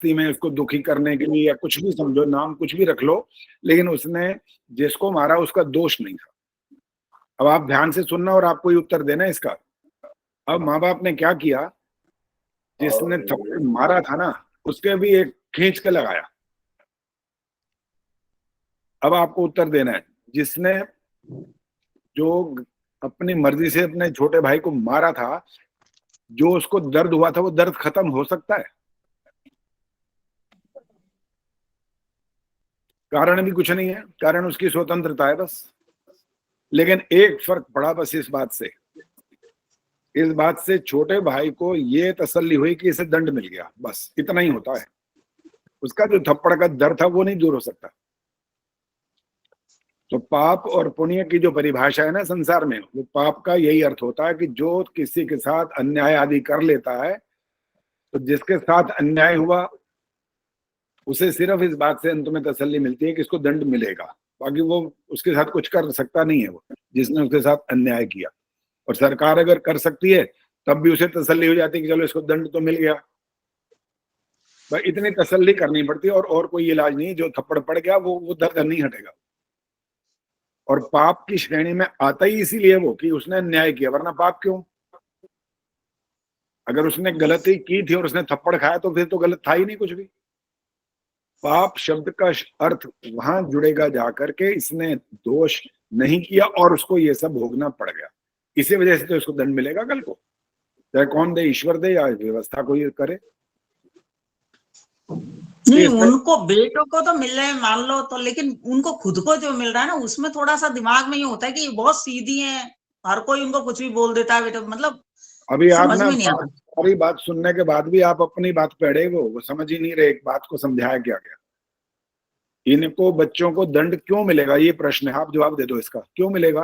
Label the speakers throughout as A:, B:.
A: जबरदस्ती में उसको दुखी करने के लिए, या कुछ भी समझो, नाम कुछ भी रख लो, लेकिन उसने जिसको मारा उसका दोष नहीं था। अब आप ध्यान से सुनना और आपको ही उत्तर देना इसका। अब माँ बाप ने क्या किया, जिसने थप्पड़ मारा था ना, उसके भी एक खींच के लगाया। अब आपको उत्तर देना है, जिसने जो अपनी मर्जी से अपने छोटे भाई को मारा था, जो उसको दर्द हुआ था वो दर्द खत्म हो सकता है? कारण भी कुछ नहीं है, कारण उसकी स्वतंत्रता है बस। लेकिन एक फर्क पड़ा बस इस बात से, इस बात से छोटे भाई को ये तसल्ली हुई कि इसे दंड मिल गया, बस इतना ही होता है। उसका जो थप्पड़ का दर्द था वो नहीं दूर हो सकता। तो पाप और पुण्य की जो परिभाषा है ना संसार में, वो पाप का यही अर्थ होता है कि जो किसी के साथ अन्याय आदि कर लेता है, तो जिसके साथ अन्याय हुआ उसे सिर्फ इस बात से अंत में तसल्ली मिलती है कि इसको दंड मिलेगा, बाकी वो उसके साथ कुछ कर सकता नहीं है वो, जिसने उसके साथ अन्याय किया। और सरकार अगर कर सकती है तब भी उसे तसल्ली हो जाती है कि चलो इसको दंड तो मिल गया। भाई इतनी तसल्ली करनी पड़ती है, और कोई इलाज नहीं। जो थप्पड़ पड़ गया वो दर्द नहीं हटेगा। और पाप की श्रेणी में आता ही इसीलिए वो कि उसने अन्याय किया, वरना पाप क्यों? अगर उसने गलती की थी और उसने थप्पड़ खाया तो फिर तो गलत था ही नहीं कुछ भी। पाप शब्द का अर्थ वहां जुड़ेगा जाकर के इसने दोष नहीं किया और उसको ये सब भोगना पड़ गया, इसी वजह से तो इसको दंड मिलेगा कल को, चाहे कौन दे, ईश्वर दे या व्यवस्था कोई करे।
B: नहीं, उनको बेटों को तो मिल रहे हैं मान लो तो, लेकिन उनको खुद को जो मिल रहा है ना, उसमें थोड़ा सा दिमाग में ये होता है कि बहुत सीधी है, हर कोई उनको कुछ भी बोल देता है बेटा, मतलब
A: अभी आप
B: समझ
A: ना
B: में नहीं आता।
A: सारी बात सुनने के बाद भी आप अपनी बात पे अड़े, वो समझ ही नहीं रहे एक बात को समझाया क्या गया। इनको बच्चों को दंड क्यों मिलेगा, ये प्रश्न है, आप जवाब दे दो इसका, क्यों मिलेगा?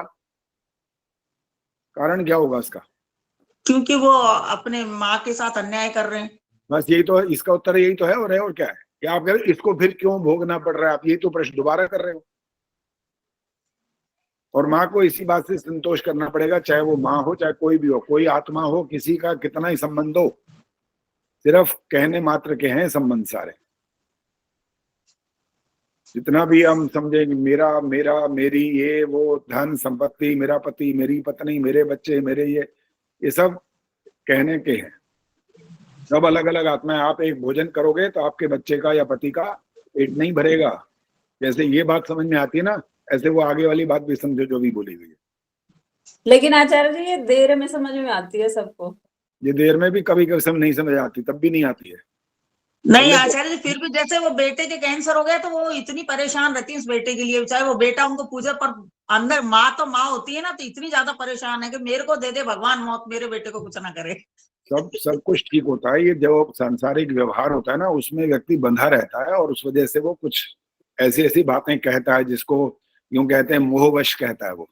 A: कारण क्या होगा इसका?
B: क्योंकि वो अपने माँ के साथ अन्याय कर रहे हैं।
A: बस यही तो है, इसका उत्तर यही तो है। और क्या है कि आप कह रहे इसको फिर क्यों भोगना पड़ रहा है, आप यही तो प्रश्न दोबारा कर रहे हो। और माँ को इसी बात से संतोष करना पड़ेगा, चाहे वो माँ हो चाहे कोई भी हो, कोई आत्मा हो, किसी का कितना ही संबंध हो, सिर्फ कहने मात्र के हैं संबंध सारे। जितना भी हम समझेंगे मेरा मेरा मेरी, ये वो, धन संपत्ति, मेरा पति मेरी पत्नी मेरे बच्चे मेरे, ये सब कहने के हैं। सब अलग अलग आत्माएं। आप एक भोजन करोगे तो आपके बच्चे का या पति का पेट नहीं भरेगा। जैसे ये बात समझ में आती है ना, ऐसे वो आगे वाली बात भी समझो जो भी बोली गई है।
C: लेकिन आचार्य जी ये देर में समझ में आती है सबको।
A: ये देर में भी कभी कभी सब नहीं समझ आती, तब भी नहीं आती है।
B: नहीं आचार्य जी, फिर भी जैसे वो बेटे के कैंसर हो गया तो वो इतनी परेशान रहती है उस बेटे के लिए, चाहे वो बेटा उनको पूजे, पर अंदर माँ तो माँ होती है ना, तो इतनी ज्यादा परेशान है कि मेरे को दे दे भगवान मौत, मेरे बेटे को कुछ ना करे।
A: सब कुछ ठीक होता है। ये जो सांसारिक व्यवहार होता है ना, उसमें व्यक्ति बंधा रहता है, और उस वजह से वो कुछ ऐसी ऐसी बातें कहता है जिसको यूं कहते हैं मोहवश कहता है वो।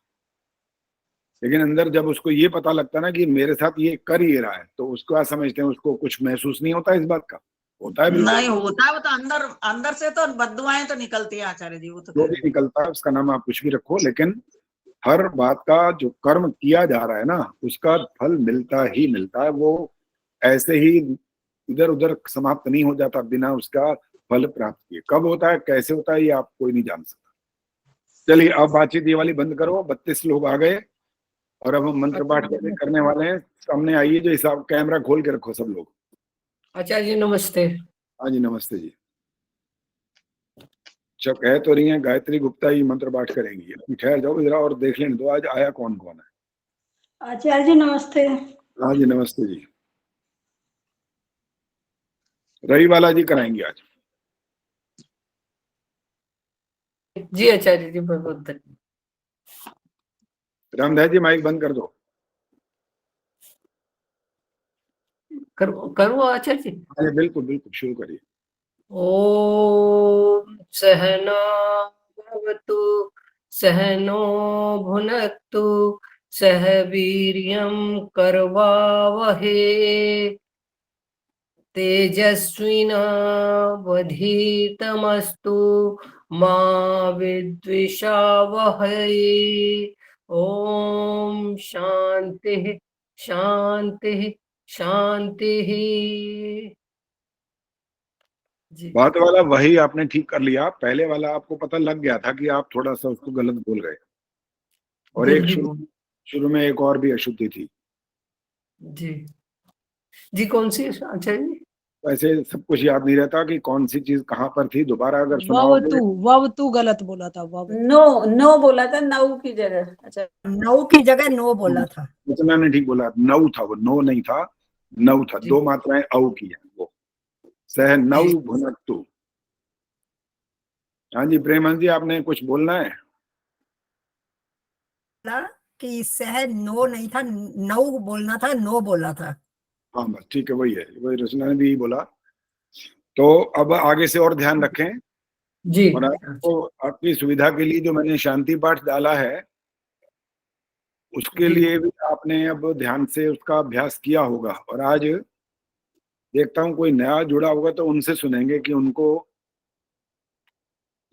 A: लेकिन अंदर जब उसको ये पता लगता है ना कि मेरे साथ ये कर ही रहा है, तो उसको क्या समझते हैं, उसको कुछ महसूस नहीं होता इस बात का? होता है बिल्कुल।
B: नहीं होता है, वो तो अंदर अंदर से तो बददुआएं तो निकलती है आचार्य जी, वो तो
A: जो भी निकलता है उसका नाम आप कुछ भी रखो, लेकिन हर बात का जो कर्म किया जा रहा है ना, उसका फल मिलता ही मिलता है। वो ऐसे ही इधर उधर समाप्त नहीं हो जाता बिना उसका फल प्राप्त किए। कब होता है, कैसे होता है, ये आप कोई नहीं जान सकता। चलिए अब बातचीत ये वाली बंद करो, 32 लोग आ गए और अब हम मंत्र पाठ करने वाले हैं। सामने आइए, जो हिसाब, कैमरा खोल के रखो सब लोग।
D: आचार्य जी नमस्ते।
A: हाँ जी नमस्ते जी। अच्छा, कह तो रही है गायत्री गुप्ता ही मंत्र पाठ करेंगी, अभी ठहर जाओ जरा और देख लेने दो आज आया कौन कौन है।
E: आचार्य जी नमस्ते।
A: हाँ जी नमस्ते जी। रही वाला जी कराएंगे आज।
D: जी आचार्य जी बहुत बहुत धन्यवाद।
A: रामदास जी माइक बंद कर दो।
D: करूँ आचार्य जी?
A: हाँ बिल्कुल बिल्कुल, शुरू करिए।
D: ओम सहना भवतु सहनो भुनक्तु सह वीर्यं करवावहे तेजस्विनावधीतमस्तु मा विद्विषावहै। ओम शांति शांति शांति। जी
A: बात वाला वही आपने ठीक कर लिया, पहले वाला आपको पता लग गया था कि आप थोड़ा सा उसको गलत बोल गए, और एक
D: जल्दी
A: शुरू
D: बोल
A: शुरू में एक और भी अशुद्धि थी।
D: जी जी कौन सी आचार्य जी?
A: वैसे सब कुछ याद नहीं रहता कि कौन सी चीज कहाँ पर थी, दोबारा अगर
E: वव
A: सुनाओगे।
E: तू गलत बोला था। वव
C: नो नो बोला था, नऊ की जगह। अच्छा,
E: नौ की जगह नो बोला था।
A: रचना ने ठीक बोला, नौ था वो, नो नहीं था, नौ था।
D: जी।
A: दो मात्राएं औ की है वो। सह नौ
D: जी।
A: भुनक्तु। हाँ जी प्रेमहंस जी, आपने कुछ बोलना है?
E: बोला कि सह नो नहीं था, नौ बोलना था, नो बोला था।
A: हाँ बस ठीक है, वही है, वही रचना ने भी यही बोला। तो अब आगे से और ध्यान रखें,
D: जी
A: और आपको आपकी सुविधा के लिए जो मैंने शांति पाठ डाला है, उसके
D: जी
A: लिए भी आपने अब ध्यान से उसका अभ्यास किया होगा। और आज देखता हूँ कोई नया जुड़ा होगा तो उनसे सुनेंगे कि उनको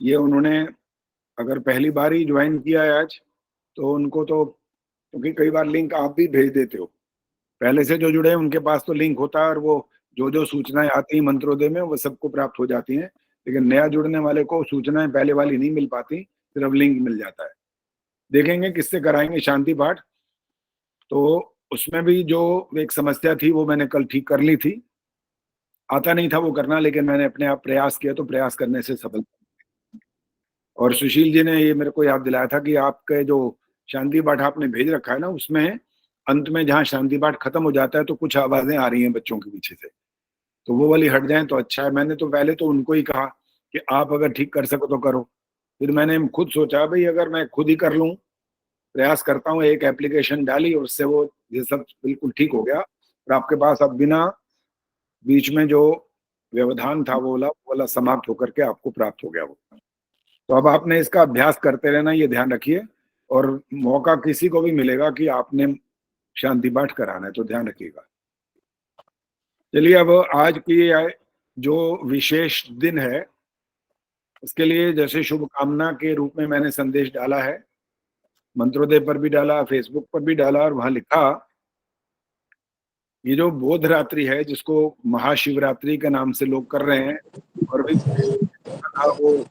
A: ये उन्होंने अगर पहली बार ही ज्वाइन किया है आज, तो उनको तो, क्योंकि कई बार लिंक आप भी भेज देते हो, पहले से जो जुड़े हैं उनके पास तो लिंक होता है, और वो जो जो सूचनाएं आती हैं मंत्रोदय में वो सबको प्राप्त हो जाती हैं। लेकिन नया जुड़ने वाले को सूचनाएं पहले वाली नहीं मिल पाती, सिर्फ लिंक मिल जाता है। देखेंगे किससे कराएंगे शांति पाठ। तो उसमें भी जो एक समस्या थी वो मैंने कल ठीक कर ली थी। आता नहीं था वो करना, लेकिन मैंने अपने आप प्रयास किया तो प्रयास करने से सफल। और सुशील जी ने ये मेरे को याद दिलाया था कि आपके जो शांति पाठ आपने भेज रखा है ना, उसमें अंत में जहाँ शांति पाठ खत्म हो जाता है तो कुछ आवाजें आ रही हैं बच्चों के पीछे से, तो वो वाली हट जाए तो अच्छा है। मैंने तो पहले तो उनको ही कहा कि आप अगर ठीक कर सको तो करो। फिर मैंने खुद सोचा भाई अगर मैं खुद ही कर लूँ, प्रयास करता हूँ, एक एप्लीकेशन डाली और उससे वो ये सब बिल्कुल ठीक हो गया। और आपके पास अब बिना बीच में जो व्यवधान था वो वाला समाप्त होकर के आपको प्राप्त हो गया वो। तो अब आपने इसका अभ्यास करते रहना, ये ध्यान रखिए। और मौका किसी को भी मिलेगा कि आपने शांति पाठ कराना है तो ध्यान रखिएगा। चलिए अब आज की जो विशेष दिन है उसके लिए जैसे शुभकामना के रूप में मैंने संदेश डाला है, मंत्रोदय पर भी डाला, फेसबुक पर भी डाला, और वहां लिखा ये जो बोध रात्रि है जिसको महाशिवरात्रि के नाम से लोग कर रहे हैं, और भी वो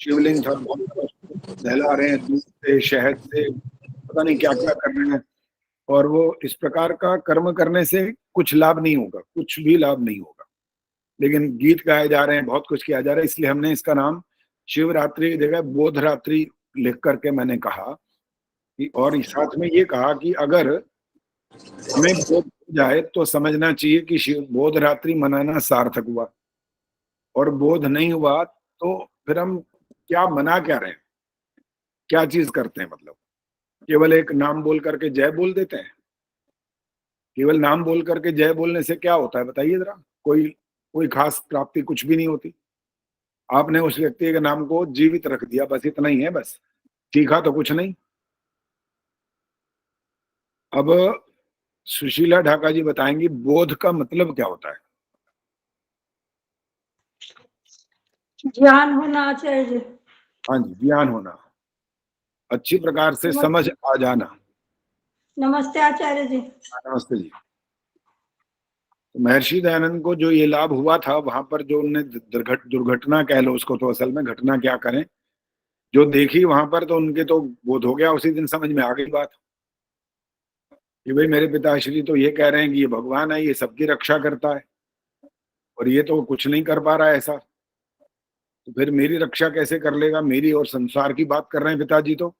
A: शिवलिंग था नहला रहे हैं दूध से शहद से, पता नहीं क्या क्या कर रहे हैं। और वो इस प्रकार का कर्म करने से कुछ लाभ नहीं होगा, कुछ भी लाभ नहीं होगा। लेकिन गीत गाए जा रहे हैं, बहुत कुछ किया जा रहा है, इसलिए हमने इसका नाम शिवरात्रि की जगह बोध रात्रि लिख करके मैंने कहा कि, और साथ में ये कहा कि अगर हमें बोध हो जाए तो समझना चाहिए कि शिव बोध रात्रि मनाना सार्थक हुआ, और बोध नहीं हुआ तो फिर हम क्या मना क्या रहे हैं, क्या चीज करते हैं। मतलब केवल एक नाम बोल करके जय बोल देते हैं। केवल नाम बोल करके जय बोलने से क्या होता है बताइए जरा? कोई खास प्राप्ति कुछ भी नहीं होती। आपने उस व्यक्ति के नाम को जीवित रख दिया, बस इतना ही है, बस सीखा तो कुछ नहीं। अब सुशीला ढाका जी बताएंगी बोध का मतलब क्या होता है।
C: ज्ञान होना आचार्य जी।
A: हाँ जी, ज्ञान होना, अच्छी प्रकार से समझ आ जाना।
C: नमस्ते आचार्य जी।
A: नमस्ते जी। तो महर्षि दयानंद को जो ये लाभ हुआ था वहां पर, जो उनने दुर्घटना कह लो उसको, तो असल में घटना क्या करें, जो देखी वहां पर, तो उनके तो बोध हो गया, उसी दिन समझ में आ गई बात कि भाई मेरे पिताश्री तो ये कह रहे हैं कि ये भगवान है, ये सबकी रक्षा करता है, और ये तो कुछ नहीं कर पा रहा है ऐसा, तो फिर मेरी रक्षा कैसे कर लेगा, मेरी और संसार की बात कर रहे हैं पिताजी तो।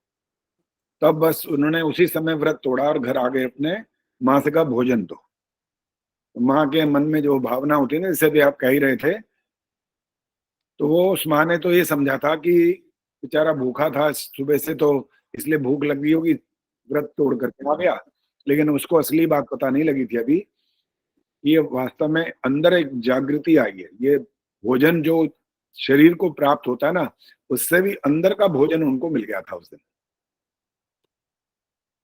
A: तब बस उन्होंने उसी समय व्रत तोड़ा और घर आ गए अपने माँ से कहा भोजन दो। माँ के मन में जो भावना होती है ना, जैसे भी आप कह ही रहे थे, तो वो उस माँ ने तो ये समझा था कि बेचारा भूखा था सुबह से, तो इसलिए भूख लग गई होगी, व्रत तोड़ करके आ गया। लेकिन उसको असली बात पता नहीं लगी थी अभी, ये वास्तव में अंदर एक जागृति आई है। ये भोजन जो शरीर को प्राप्त होता है ना, उससे भी अंदर का भोजन उनको मिल गया था उस दिन।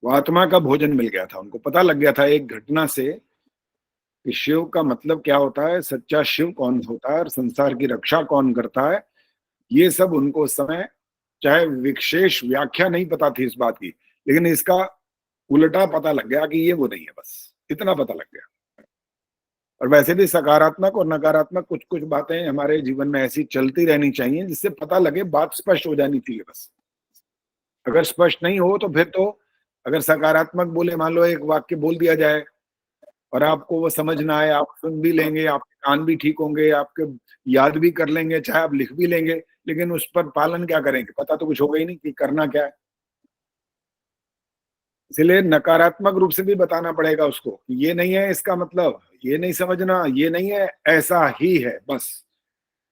A: वो आत्मा का भोजन मिल गया था उनको, पता लग गया था एक घटना से कि शिव का मतलब क्या होता है, सच्चा शिव कौन होता है, और संसार की रक्षा कौन करता है। ये सब उनको उस समय, चाहे विशेष व्याख्या नहीं पता थी इस बात की, लेकिन इसका उल्टा पता लग गया कि ये वो नहीं है, बस इतना पता लग गया। और वैसे भी सकारात्मक और नकारात्मक कुछ कुछ बातें हमारे जीवन में ऐसी चलती रहनी चाहिए जिससे पता लगे, बात स्पष्ट हो जानी चाहिए बस। अगर स्पष्ट नहीं हो तो फिर तो, अगर सकारात्मक बोले, मान लो एक वाक्य बोल दिया जाए और आपको वो समझ ना आए, आप सुन भी लेंगे, आपके कान भी ठीक होंगे, आपके याद भी कर लेंगे, चाहे आप लिख भी लेंगे, लेकिन उस पर पालन क्या करेंगे, पता तो कुछ होगा ही नहीं कि करना क्या है। इसलिए नकारात्मक रूप से भी बताना पड़ेगा उसको, ये नहीं है इसका मतलब, ये नहीं समझना, ये नहीं है, ऐसा ही है बस।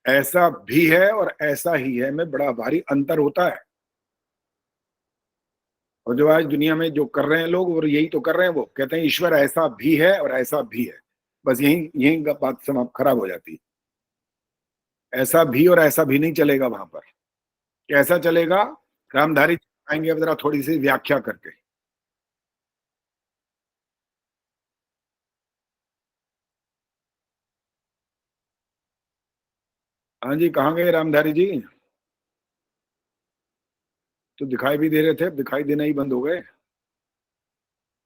A: ऐसा भी है और ऐसा ही है में बड़ा भारी अंतर होता है। और जो आज दुनिया में जो कर रहे हैं लोग, और यही तो कर रहे हैं, वो कहते हैं ईश्वर ऐसा भी है और ऐसा भी है, बस यही यही बात समाप्त खराब हो जाती है। ऐसा भी और ऐसा भी नहीं चलेगा वहां पर। कैसा चलेगा, रामधारी आएंगे अब जरा थोड़ी सी व्याख्या करके। हाँ जी, कहाँ गए रामधारी जी? तो दिखाई भी दे रहे थे, दिखाई देना ही बंद हो गए।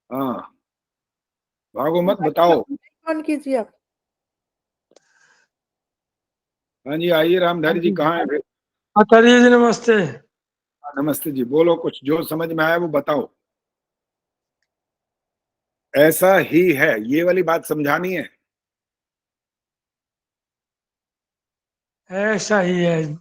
A: हाँ, भागो मत, बताओ।
F: ऑन कीजिए आप।
A: हाँ जी, आइए रामधारी जी, कहाँ है फिर?
G: आचार्य जी नमस्ते।
A: नमस्ते जी, बोलो, कुछ जो समझ में आया वो बताओ। ऐसा ही है, ये वाली बात समझानी है।
G: ऐसा ही है,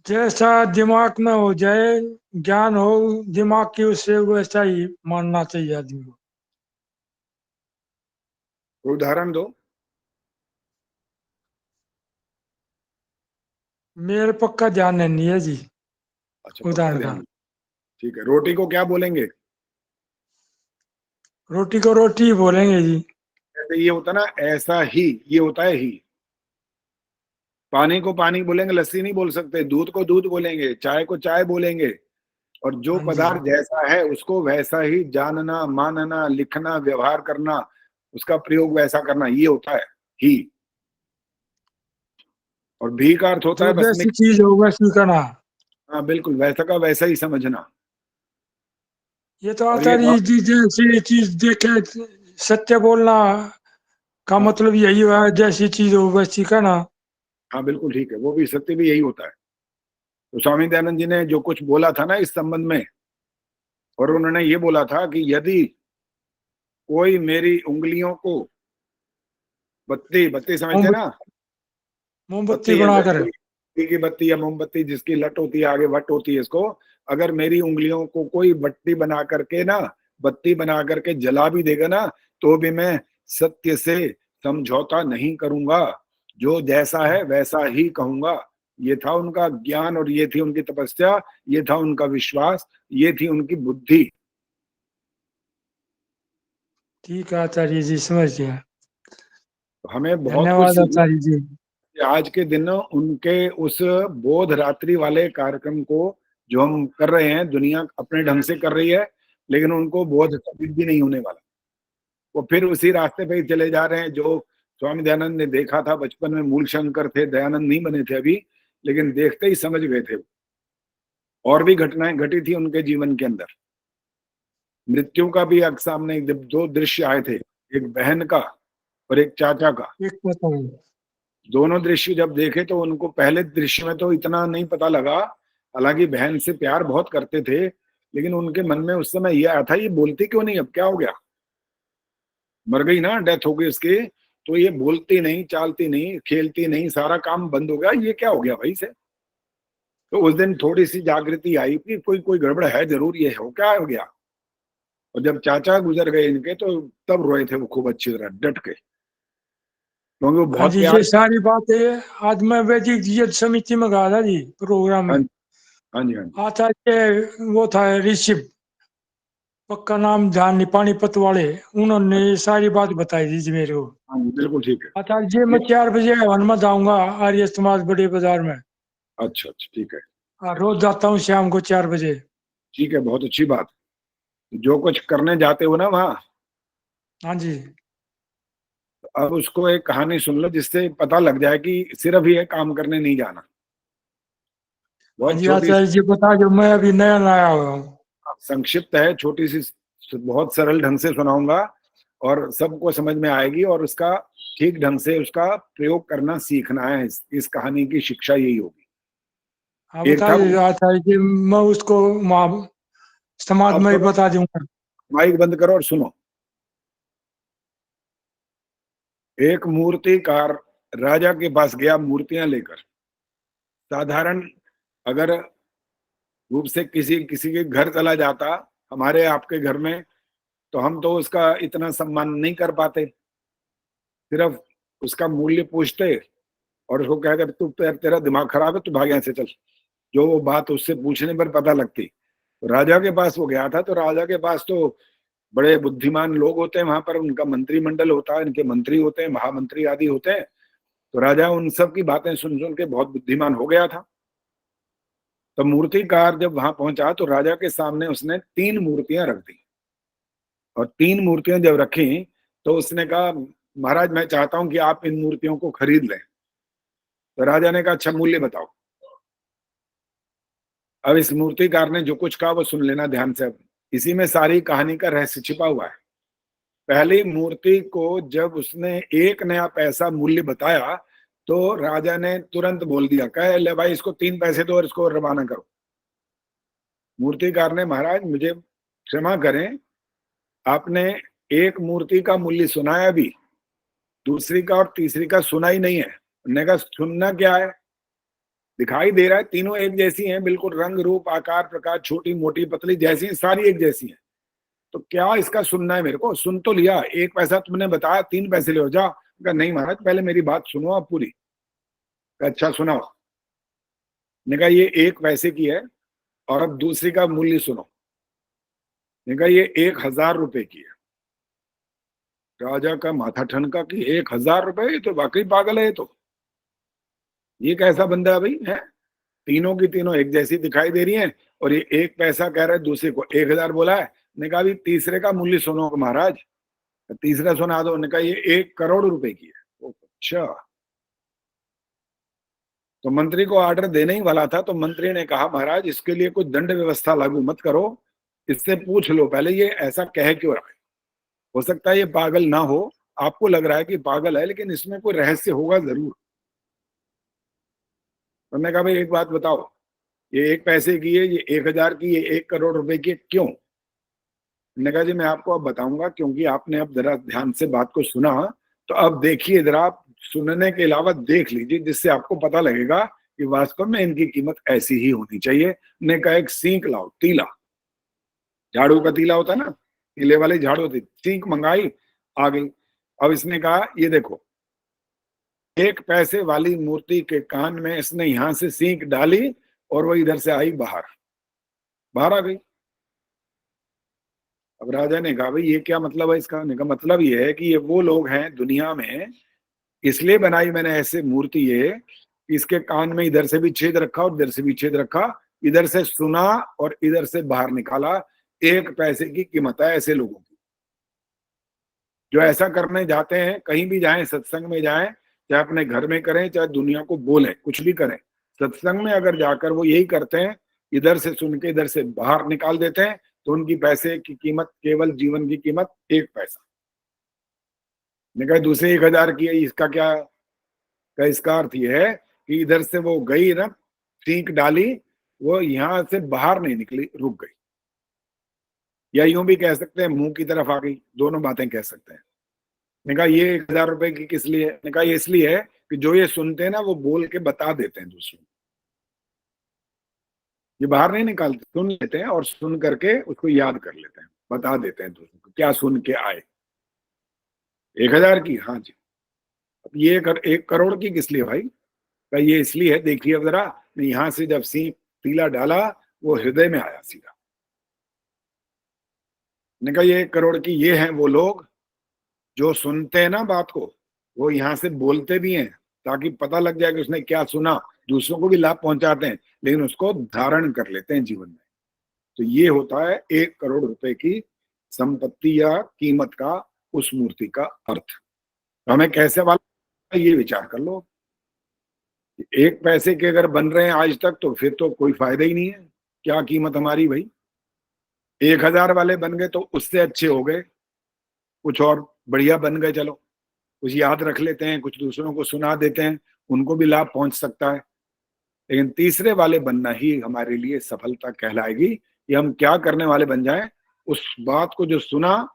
G: जैसा दिमाग में हो जाए, ज्ञान हो दिमाग की, उससे वैसा ही मानना चाहिए आदमी को।
A: कोई उदाहरण दो।
G: मेरे पक्का ध्यान नहीं है जी
A: अच्छा, पक्का
G: उदाहरण का।
A: ध्यान। ठीक है, रोटी को क्या बोलेंगे?
G: रोटी को रोटी ही बोलेंगे जी।
A: जैसे ये होता ना, ऐसा ही, ये होता है ही। पानी को पानी बोलेंगे, लस्सी नहीं बोल सकते। दूध को दूध बोलेंगे, चाय को चाय बोलेंगे। और जो
G: हाँ जी।
A: पदार्थ जैसा है उसको वैसा ही जानना, मानना, लिखना, व्यवहार करना, उसका प्रयोग वैसा करना, ये होता है ही। और भी का अर्थ होता
G: जो
A: है बस
G: जैसी चीज हो वैसी करना।
A: हाँ बिल्कुल, वैसा का वैसा ही समझना।
G: ये तो
A: और ये
G: आचार्य जी जैसी चीज देखे सत्य बोलना का
A: हाँ,
G: मतलब यही हुआ, जैसी चीज हो वैसी करना।
A: हाँ बिल्कुल ठीक है, वो भी सत्य भी यही होता है। तो स्वामी दयानंद जी ने जो कुछ बोला था ना इस संबंध में, और उन्होंने ये बोला था कि यदि कोई मेरी उंगलियों को, बत्ती, बत्ती समझते हैं ना,
G: मोमबत्ती
A: बत्ती है,
G: बनाकर।
A: घी की बत्ती या मोमबत्ती, जिसकी लट होती है, आगे वट होती है, इसको अगर मेरी उंगलियों को कोई बत्ती बना करके ना, बत्ती बना करके जला भी देगा ना, तो भी मैं सत्य से समझौता नहीं करूंगा, जो जैसा है वैसा ही कहूंगा। ये था उनका ज्ञान, और ये थी उनकी तपस्या, ये था उनका विश्वास, ये थी उनकी बुद्धि।
G: ठीक है आचार्य जी, समझ गया।
A: हमें बहुत कुछ
G: धन्यवाद
A: सीखना।
G: आचार्य जी।
A: आज के दिन उनके उस बोध रात्रि वाले कार्यक्रम को जो हम कर रहे हैं, दुनिया अपने ढंग से कर रही है, लेकिन उनको बोध कभी भी नहीं होने वाला। वो फिर उसी रास्ते पे ही चले जा रहे हैं जो स्वामी दयानंद ने देखा था बचपन में। मूल शंकर थे, दयानंद नहीं बने थे अभी, लेकिन देखते ही समझ गए थे। और भी घटनाएं घटी थी उनके जीवन के अंदर। मृत्यु का भी सामने दो दृश्य आए थे, एक बहन का और एक चाचा का।
G: एक बताओ।
A: दोनों दृश्य जब देखे तो उनको पहले दृश्य में तो इतना नहीं पता लगा, हालांकि बहन से प्यार बहुत करते थे, लेकिन उनके मन में उस समय यह आया था, ये बोलती क्यों नहीं, अब क्या हो गया, मर गई ना, डेथ हो गई उसकी, तो ये बोलती नहीं, चालती नहीं, खेलती नहीं, सारा काम बंद हो गया, ये क्या हो गया भाई से। तो उस दिन थोड़ी सी जागृति आई कि कोई कोई गड़बड़ है जरूर, ये हो क्या हो गया। और जब चाचा गुजर गए इनके, तो तब रोए थे वो खूब अच्छी तरह डट के, क्योंकि वो
G: हाँ
A: बहुत
G: जी,
A: प्यार।
G: ये सारी बातें आज मैं वैदिक जीएत समिति में गया था जी प्रोग्राम
A: हाँ
G: में।
A: हाँ जी, हाँ जी,
G: आचार्य वो था ऋषि, पक्का नाम ध्यान नहीं, पानीपत वाले, उन्होंने ये सारी बात बताई थी जी मेरे को।
A: हाँ जी, बिल्कुल ठीक है।
G: आचार्य जी मैं 4 बजे हनुमत आऊंगा आर्य समाज बड़े बाजार में।
A: अच्छा अच्छा, ठीक है,
G: रोज जाता हूँ शाम को 4 बजे।
A: ठीक है, बहुत अच्छी बात। जो कुछ करने जाते हो ना वहाँ,
G: हाँ जी।
A: अब उसको एक कहानी सुन लो जिससे पता लग जाए कि सिर्फ ये काम करने नहीं जाना।
G: हाँ
A: बहुत
G: जी
A: छोटी,
G: आचार्य जी बता जो, मैं अभी नया नया हुआ हूँ।
A: संक्षिप्त है, छोटी सी, बहुत सरल ढंग से सुनाऊंगा। और सबको समझ में आएगी और उसका ठीक ढंग से उसका प्रयोग करना सीखना है। इस कहानी की शिक्षा यही होगी।
G: हाँ
A: एक था
G: बताइए आचार्य जी, मैं उसको वहाँ समाज
A: आप
G: में ही
A: करो,
G: बता दूंगा।
A: माइक बंद करो और सुनो। एक मूर्तिकार राजा के पास गया मूर्तियां लेकर। साधारण अगर रूप से किसी किसी के घर चला जाता, हमारे आपके घर में, तो हम तो उसका इतना सम्मान नहीं कर पाते, सिर्फ उसका मूल्य पूछते और उसको कहते तू तेरा दिमाग खराब है, तू भाग यहाँ से चल। जो वो बात उससे पूछने पर पता लगती। तो राजा के पास वो गया था, तो राजा के पास तो बड़े बुद्धिमान लोग होते हैं वहां पर, उनका मंत्रिमंडल होता है, इनके मंत्री होते हैं, महामंत्री आदि होते हैं। तो राजा उन सब की बातें सुन सुन के बहुत बुद्धिमान हो गया था। तो मूर्तिकार जब वहां पहुंचा तो राजा के सामने उसने 3 मूर्तियां रख दी, और 3 मूर्तियां जब रखी तो उसने कहा महाराज मैं चाहता हूं कि आप इन मूर्तियों को खरीद लें। तो राजा ने कहा अच्छा मूल्य बताओ। अब इस मूर्तिकार ने जो कुछ कहा वो सुन लेना ध्यान से। अब इसी में सारी कहानी का रहस्य छिपा हुआ है। पहली मूर्ति को जब उसने 1 नया पैसा मूल्य बताया तो राजा ने तुरंत बोल दिया, कहे ले भाई इसको 3 पैसे दो और इसको रवाना करो। मूर्तिकार ने महाराज मुझे क्षमा करें, आपने एक मूर्ति का मूल्य सुनाया भी, दूसरी का और तीसरी का सुना ही नहीं है। उन्होंने कहा सुनना क्या है, दिखाई दे रहा है तीनों एक जैसी हैं, बिल्कुल रंग रूप आकार प्रकार, छोटी मोटी पतली जैसी, सारी एक जैसी हैं। तो क्या इसका सुनना है मेरे को? सुन तो लिया, 1 पैसा तुमने बताया, 3 पैसे ले जाओ। कहा नहीं महाराज पहले मेरी बात सुनो आप पूरी। अच्छा सुनाओ। ने कहा ये 1 पैसे की है और अब दूसरी का मूल्य सुनो। ने कहा ये 1000 रुपए की है। राजा का माथा ठनका कि 1000 रुपए, ये तो वाकई पागल है। ये कैसा बंदा है भाई है? तीनों की तीनों एक जैसी दिखाई दे रही हैं और ये 1 पैसा कह रहा है, दूसरे को 1000 बोला है। ने कहा तीसरे का मूल्य सुनो महाराज। तीसरा सुना दो। ने कहा ये 1 करोड़ रुपए की है। अच्छा। तो मंत्री को ऑर्डर देने ही वाला था, तो मंत्री ने कहा महाराज इसके लिए कोई दंड व्यवस्था लागू मत करो, इससे पूछ लो पहले ये ऐसा कह क्यों रहा है। हो सकता है ये पागल ना हो, आपको लग रहा है कि पागल है, लेकिन इसमें कोई रहस्य होगा जरूर। तो मैंने कहा भाई एक बात बताओ, ये 1 पैसे की है, ये 1000 की, ये 1 करोड़ रुपए की, क्यों? मैंने कहा जी मैं आपको अब बताऊंगा, क्योंकि आपने अब जरा ध्यान से बात को सुना, तो अब देखिए जरा, आप सुनने के अलावा देख लीजिए, जिससे आपको पता लगेगा कि वास्तव में इनकी कीमत ऐसी ही होनी चाहिए। ने कहा एक सींक लाओ, तीला, झाड़ू का तीला होता है ना, तीले वाली झाड़ू होती, सींक मंगाई, आ गई। अब इसने कहा ये देखो, 1 पैसे वाली मूर्ति के कान में इसने यहां से सींक डाली और वो इधर से आई बाहर आ गई। अब राजा ने कहा भाई ये क्या मतलब है इसका? ने कहा मतलब ये है कि ये वो लोग हैं दुनिया में, इसलिए बनाई मैंने ऐसे मूर्ति ये, इसके कान में इधर से भी छेद रखा और इधर से भी छेद रखा, इधर से सुना और इधर से बाहर निकाला। 1 पैसे की कीमत है ऐसे लोगों की, जो ऐसा करने जाते हैं। कहीं भी जाएं, सत्संग में जाएं, चाहे अपने घर में करें, चाहे दुनिया को बोलें, कुछ भी करें, सत्संग में अगर जाकर वो यही करते हैं, इधर से सुन के इधर से बाहर निकाल देते हैं, तो उनकी पैसे की कीमत केवल जीवन की कीमत 1 पैसा। ने कहा दूसरे 1000 की है, इसका क्या का? इसका अर्थ ये है कि इधर से वो गई ना, सींक डाली, वो यहां से बाहर नहीं निकली, रुक गई। या यूं भी कह सकते हैं मुंह की तरफ आ गई, दोनों बातें कह सकते हैं। ने कहा ये 1000 रुपए की किस लिए? ने कहा ये इसलिए है कि जो ये सुनते हैं ना वो बोल के बता देते हैं दूसरों को, ये बाहर नहीं निकालते, सुन लेते हैं और सुन करके उसको याद कर लेते हैं, बता देते हैं दूसरों को क्या सुन के आए। 1000 की? हाँ जी। अब ये 1 करोड़ की किस लिए भाई? का ये इसलिए है, देखिए अब जरा, यहां से जब सींक तीला डाला वो हृदय में आया सीधा। ने कहा ये 1 करोड़ की ये हैं वो लोग जो सुनते हैं ना बात को, वो यहाँ से बोलते भी हैं ताकि पता लग जाए कि उसने क्या सुना, दूसरों को भी लाभ पहुंचाते हैं, लेकिन उसको धारण कर लेते हैं जीवन में। तो ये होता है 1 करोड़ रुपए की संपत्ति या कीमत का उस मूर्ति का अर्थ। तो हमें कैसे वाला ये विचार कर लो, 1 पैसे के अगर बन रहे हैं आज तक तो फिर तो कोई फायदा ही नहीं है, क्या कीमत हमारी भाई। 1000 वाले बन गए तो उससे अच्छे हो गए, कुछ और बढ़िया बन गए, चलो कुछ याद रख लेते हैं, कुछ दूसरों को सुना देते हैं, उनको भी लाभ पहुंच सकता है। लेकिन तीसरे वाले बनना ही हमारे लिए सफलता कहलाएगी कि हम क्या करने वाले बन जाएं, उस बात को जो सुना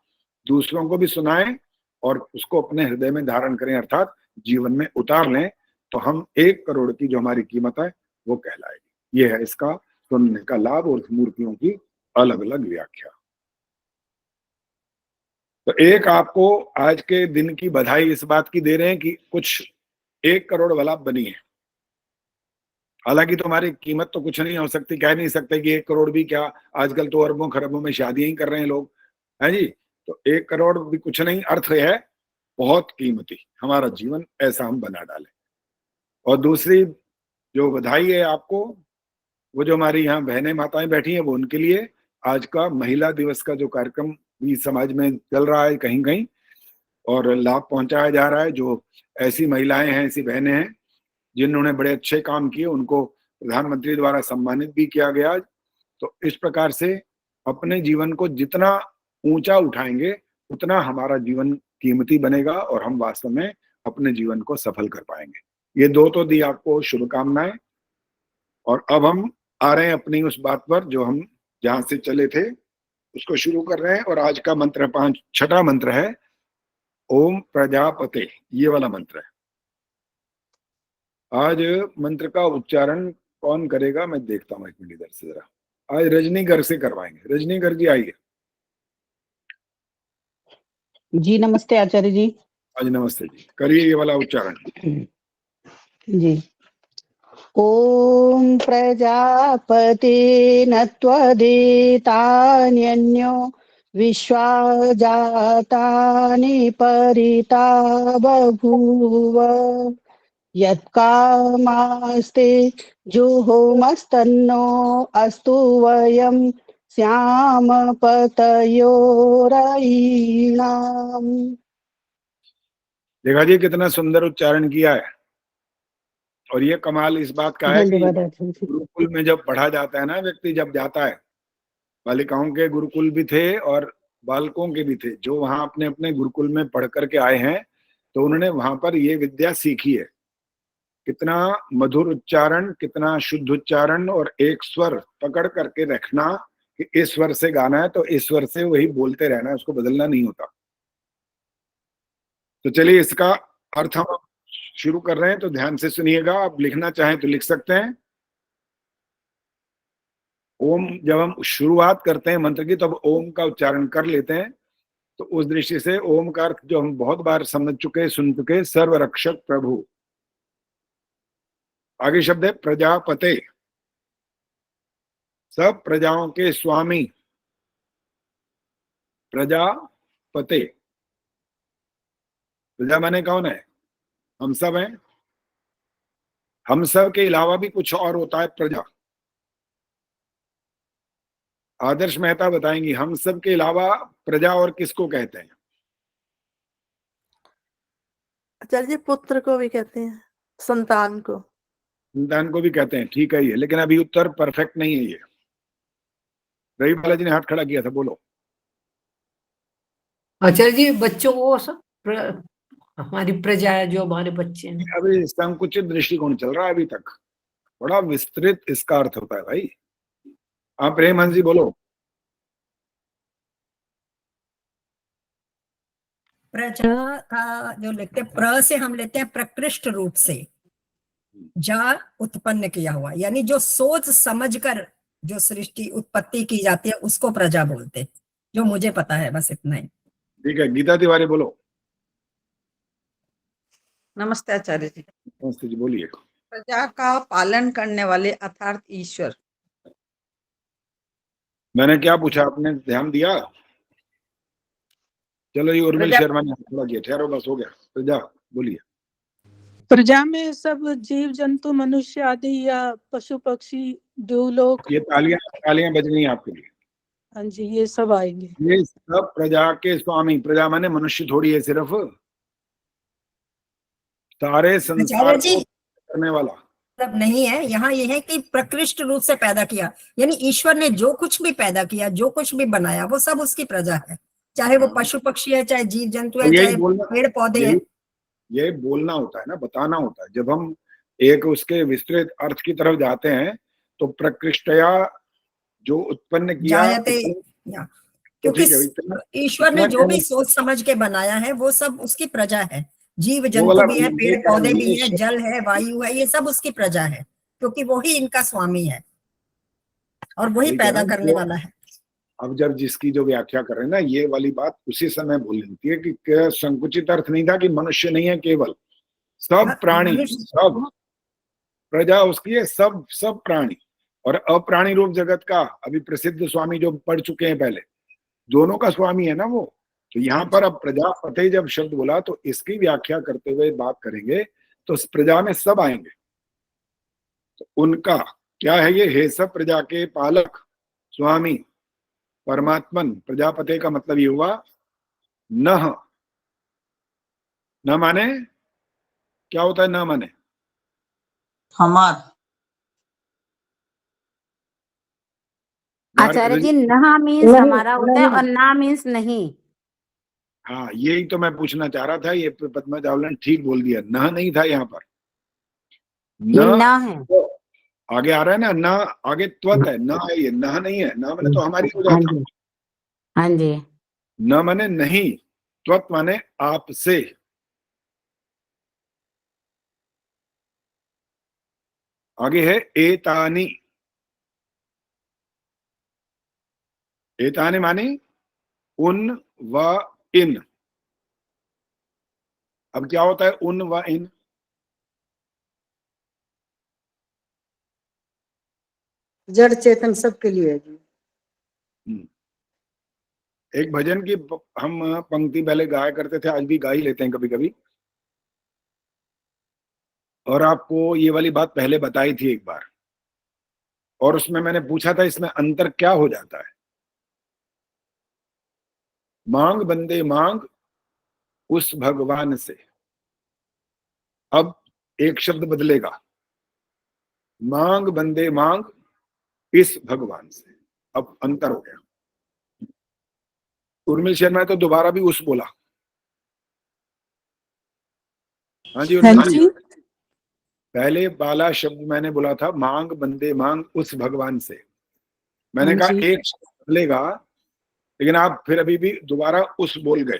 A: दूसरों को भी सुनाएं और उसको अपने हृदय में धारण करें, अर्थात जीवन में उतार लें, तो हम 1 करोड़ की जो हमारी कीमत है वो कहलाएगी। ये है इसका सुनने का लाभ और मूर्तियों की अलग अलग व्याख्या। तो एक आपको आज के दिन की बधाई इस बात की दे रहे हैं कि कुछ 1 करोड़ वाला बनी है। हालांकि तुम्हारी कीमत तो कुछ नहीं हो सकती, कह नहीं सकते कि 1 करोड़ भी क्या, आजकल तो अरबों खरबों में शादियां ही कर रहे हैं लोग, है जी। तो 1 करोड़ भी कुछ नहीं, अर्थ है बहुत कीमती हमारा जीवन ऐसा हम बना डालें। और दूसरी जो बधाई है आपको, वो जो हमारी यहाँ बहनें माताएं बैठी हैं वो उनके लिए आज का महिला दिवस का जो कार्यक्रम भी समाज में चल रहा है कहीं कहीं और लाभ पहुंचाया जा रहा है। जो ऐसी महिलाएं हैं, ऐसी बहनें हैं जिन्होंने बड़े अच्छे काम किए, उनको प्रधानमंत्री द्वारा सम्मानित भी किया गया। तो इस प्रकार से अपने जीवन को जितना ऊंचा उठाएंगे उतना हमारा जीवन कीमती बनेगा और हम वास्तव में अपने जीवन को सफल कर पाएंगे। ये 2 तो दी आपको शुभकामनाएं। और अब हम आ रहे हैं अपनी उस बात पर जो हम जहां से चले थे उसको शुरू कर रहे हैं। और आज का मंत्र 6वां मंत्र है ओम प्रजापते, ये वाला मंत्र है। आज मंत्र का उच्चारण कौन करेगा मैं देखता हूँ, 1 मिनट इधर से जरा। आज रजनीगर से करवाएंगे। रजनीगर जी आइए।
F: जी नमस्ते आचार्य जी।
A: आज नमस्ते जी, करिए ये वाला उच्चारण।
F: जी। ओम प्रजापते न त्वदेतान्यन्यो विश्वा जातानि परिता बभूव यत्कामास्ते जुहोमस्तन्नो अस्तु वयं श्याम पतयोरयीणाम्।
A: देखा जी कितना सुंदर उच्चारण किया है। और ये कमाल इस बात का है कि गुरुकुल में जब पढ़ा जाता है ना, व्यक्ति जब जाता है, बालिकाओं के गुरुकुल भी थे और बालकों के भी थे, जो वहां अपने अपने गुरुकुल में पढ़ करके आए हैं, तो उन्होंने वहां पर ये विद्या सीखी है। कितना मधुर उच्चारण, कितना शुद्ध उच्चारण और एक स्वर पकड़ करके रखना कि इस स्वर से गाना है तो इस स्वर से वही बोलते रहना है, उसको बदलना नहीं होता। तो चलिए इसका अर्थ हम शुरू कर रहे हैं, तो ध्यान से सुनिएगा। आप लिखना चाहें तो लिख सकते हैं। ओम जब हम शुरुआत करते हैं मंत्र की तब ओम का उच्चारण कर लेते हैं। तो उस दृष्टि से ओम का अर्थ जो हम बहुत बार समझ चुके, सुन चुके, सर्वरक्षक प्रभु। आगे शब्द है प्रजापते, सब प्रजाओं के स्वामी। प्रजापते, प्रजा माने कौन है? हम सब हैं। हम सब के अलावा भी कुछ और होता है प्रजा। आदर्श मेहता बताएंगी हम सब के अलावा प्रजा और किसको कहते हैं?
H: आचार्य जी पुत्र को भी कहते हैं, संतान को।
A: संतान को भी कहते हैं, ठीक है ये, लेकिन अभी उत्तर परफेक्ट नहीं है ये। रवि बालाजी ने हाथ खड़ा किया था, बोलो।
D: आचार्य जी बच्चों को सब हमारी प्रजा है, जो हमारे बच्चे हैं।
A: अभी संकुचित दृष्टिकोण चल रहा है अभी तक, बड़ा विस्तृत इसका अर्थ होता है भाई। आप प्रेमहंस जी बोलो।
E: प्रजा का जो लेते हैं, प्र से हम लेते हैं प्रकृष्ट रूप से, जा उत्पन्न किया हुआ, यानी जो सोच समझकर जो सृष्टि उत्पत्ति की जाती है उसको प्रजा बोलते हैं। जो मुझे पता है बस इतना ही।
A: ठीक है, गीता तिवारी बोलो।
I: नमस्ते आचार्य जी।
A: नमस्ते जी, बोलिए।
I: प्रजा का पालन करने वाले अर्थात ईश्वर।
A: मैंने क्या पूछा, आपने ध्यान दिया? चलो ये उर्मिल शर्मा ने थोड़ा किया, ठहरो बस हो गया। प्रजा बोलिए।
H: प्रजा में सब जीव जंतु, मनुष्य आदि या पशु पक्षी, द्युलोक।
A: ये तालियां बज गई आपके लिए।
H: हाँ जी, ये सब आएंगे।
A: ये सब प्रजा के स्वामी। प्रजा माने मनुष्य थोड़ी है सिर्फ, सारे संसार को करने वाला
E: मतलब नहीं है। यहाँ ये है कि प्रकृष्ट रूप से पैदा किया, यानी ईश्वर ने जो कुछ भी पैदा किया, जो कुछ भी बनाया, वो सब उसकी प्रजा है। चाहे वो
A: हाँ।
E: पशु पक्षी है, चाहे जीव जंतु है,
A: तो यही
E: चाहे
A: बोलना
E: पेड़ पौधे हैं।
A: ये बोलना होता है ना, बताना होता है। जब हम एक उसके विस्तृत अर्थ की तरफ जाते हैं तो प्रकृष्टया जो उत्पन्न किया,
E: जायते या,
A: तो
E: क्योंकि
A: ठीक है, इतना
E: ईश्वर ने
A: इतना
E: जो भी
A: कहने-
E: सोच समझ के बनाया है वो सब उसकी प्रजा है। जीव
A: वो
E: जंतु
A: वाला
E: भी है,
A: ये
E: पेड़
A: कह रहा
E: पौधे
A: हूँ,
E: भी
A: ये
E: है,
A: शब्द-
E: जल है, वायु है, ये सब उसकी प्रजा है, क्योंकि वो ही इनका स्वामी है और वही
A: यही कह रहा
E: पैदा
A: हूँ,
E: करने
A: वो
E: वाला है।
A: अब जब जिसकी जो व्याख्या कर रहे हैं ना, ये वाली बात उसी समय बोलनी होती है कि क्या संकुचित अर्थ नहीं था कि मनुष्य नहीं है, केवल सब प्राणी,
E: मनुष्य-
A: सब प्रजा उसकी है, सब सब प्राणी और अप्राणी रूप जगत का अभी प्रसिद्ध स्वामी जो पढ़ चुके हैं पहले, दोनों का स्वामी है ना वो। तो यहाँ पर अब प्रजापति जब शब्द बोला तो इसकी व्याख्या करते हुए बात करेंगे तो उस प्रजा में सब आएंगे। तो उनका क्या है, ये हे सब प्रजा के पालक स्वामी परमात्मन प्रजापति का मतलब ये हुआ न माने क्या होता है, न माने
B: हमार
J: आचार्य जी, नहा मीन्स हमारा होता है और ना मीन्स नहीं।
A: हाँ, यही तो मैं पूछना चाह रहा था, ये पद्मा चावला ने ठीक बोल दिया, न नहीं था यहाँ पर,
J: ये ना है।
A: तो आगे आ रहा है ना, न आगे त्वत है, न है, ये न नहीं है। न माने तो हमारी हो
J: हाँ
A: जाता,
J: जी, हाँ जी।
A: न माने नहीं, त्वत माने आपसे। आगे है एतानी, एतानी माने उन व इन। अब क्या होता है उन व इन,
I: जड़ चेतन सबके लिए है जी।
A: एक भजन की हम पंक्ति पहले गाया करते थे, आज भी गा ही लेते हैं कभी कभी, और आपको ये वाली बात पहले बताई थी एक बार, और उसमें मैंने पूछा था इसमें अंतर क्या हो जाता है। मांग बंदे मांग उस भगवान से, अब एक शब्द बदलेगा, मांग बंदे मांग इस भगवान से, अब अंतर हो गया। उर्मिल शर्मा ने तो दोबारा भी उस बोला। हाँ जी,
H: हाँ
A: उर्मिल जी,
H: जी।
A: पहले वाला शब्द मैंने बोला था मांग बंदे मांग उस भगवान से, मैंने
H: हाँ
A: कहा
H: जी।
A: एक शब्द बदलेगा, लेकिन आप फिर अभी भी दोबारा उस बोल गए।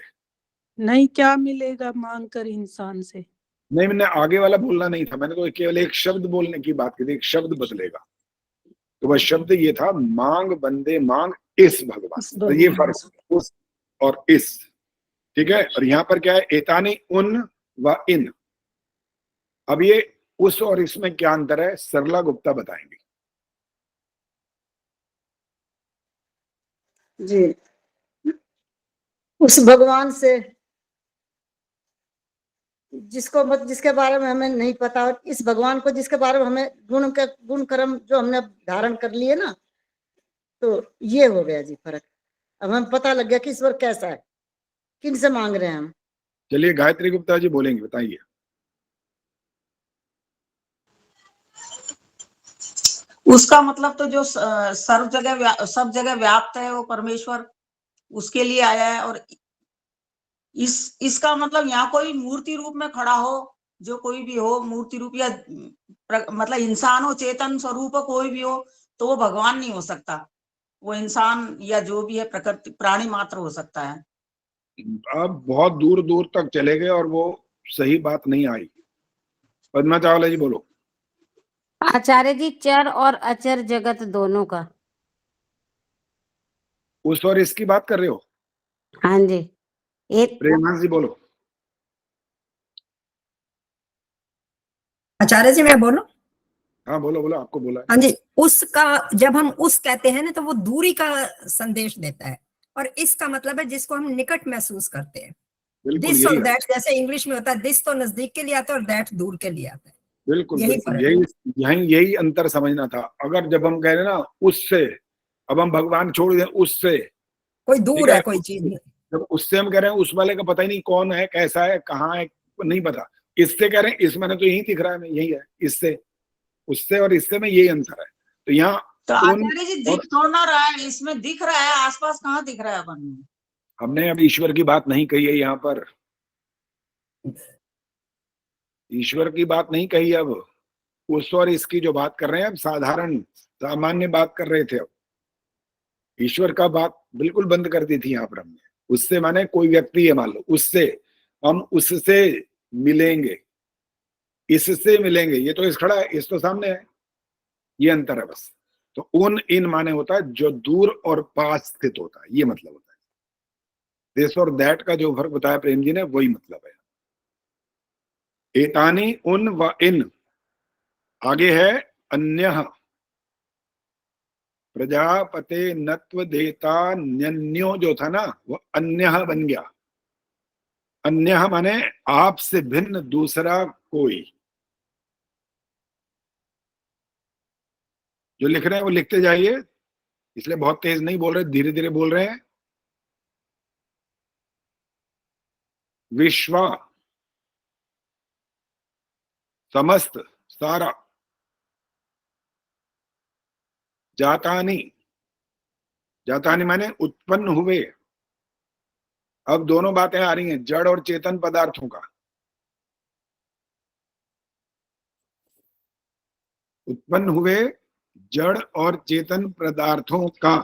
H: नहीं, क्या मिलेगा मांग कर इंसान से?
A: नहीं, मैंने आगे वाला बोलना नहीं था, मैंने तो केवल एक शब्द बोलने की बात की थी, एक शब्द बदलेगा। तो वह शब्द ये था मांग बंदे मांग इस भगवान। तो ये फर्क उस और इस, ठीक है। और यहाँ पर क्या है, एतानी उन व इन। अब ये उस और इसमें क्या अंतर है, सरला गुप्ता बताएंगे।
I: जी, उस भगवान से जिसके बारे में हमें नहीं पता, और इस भगवान को जिसके बारे में हमें गुण कर्म जो हमने धारण कर लिए ना, तो ये हो गया जी फर्क। अब हमें पता लग गया कि ईश्वर कैसा है, किन से मांग रहे हैं हम।
A: चलिए गायत्री गुप्ता जी बोलेंगे, बताइए।
B: उसका मतलब तो जो सर्व जगह सब जगह व्याप्त है वो परमेश्वर, उसके लिए आया है। और इसका मतलब यहाँ कोई मूर्ति रूप में खड़ा हो, जो कोई भी हो मूर्ति रूप, या मतलब इंसान हो, चेतन स्वरूप हो, कोई भी हो, तो वो भगवान नहीं हो सकता। वो इंसान या जो भी है प्रकृति प्राणी मात्र हो सकता है।
A: अब बहुत दूर दूर तक चले गए और वो सही बात नहीं आई। पद्मा चावला जी बोलो।
J: आचार्य जी, चर और अचर जगत दोनों का।
A: उस और इसकी बात कर रहे हो?
J: हाँ जी। एक
A: प्रेमानंद जी बोलो।
E: आचार्य जी मैं बोलूं?
A: हाँ बोलो बोलो, आपको बोला है।
E: हाँ जी, उसका जब हम उस कहते हैं ना तो वो दूरी का संदेश देता है, और इसका मतलब है जिसको हम निकट महसूस करते हैं।
A: बिल्कुल
E: दिस
A: यही
E: और
A: है।
E: दैट, जैसे इंग्लिश में होता है दिस तो नजदीक के लिए आता है और दैट दूर के लिए आता है।
A: बिल्कुल
E: यही
A: बिल्कुल,
E: फर्क है।
A: यही अंतर समझना था। अगर जब हम कह रहे हैं ना उससे, अब हम भगवान छोड़ दें उससे,
E: कोई
A: ठीक
E: दूर है कोई चीज नहीं।
A: जब उससे हम कह रहे हैं उस वाले का पता ही नहीं कौन है, कैसा है, कहाँ है, नहीं पता। इससे कह रहे हैं इस मैंने तो यही दिख रहा है, यही है। इससे, उससे और इससे में यही अंतर है। तो यहाँ
B: तो आचार्य जी दिख तो ना रहा है, इसमें दिख रहा है, आसपास कहाँ दिख रहा है अपन?
A: हमने अब ईश्वर की बात नहीं कही है यहाँ पर, ईश्वर की बात नहीं कही। अब उस और इसकी जो बात कर रहे हैं, अब साधारण सामान्य बात कर रहे थे। अब ईश्वर का बात बिल्कुल बंद कर दी थी यहाँ पर हमने। उससे माने कोई व्यक्ति है, मान लो उससे, हम उससे मिलेंगे, इससे मिलेंगे, ये तो इस खड़ा है, इस तो सामने है, ये अंतर है बस। तो उन इन माने होता है जो दूर और पास स्थित होता है, ये मतलब होता है। दिस और दैट का जो फर्क बताया प्रेम जी ने, वही मतलब है। एतानी उन व इन, आगे है अन्यः, प्रजापते नत्व देता न्यन्यो जो था ना, वो अन्यः बन गया। अन्यः माने आपसे भिन्न दूसरा कोई। जो लिख रहे हैं वो लिखते जाइए, इसलिए बहुत तेज नहीं बोल रहे, धीरे धीरे बोल रहे हैं। विश्व, समस्त, सारा। जातानी, जातानी माने उत्पन्न हुए। अब दोनों बातें आ रही हैं, जड़ और चेतन पदार्थों का। उत्पन्न हुए जड़ और चेतन पदार्थों का।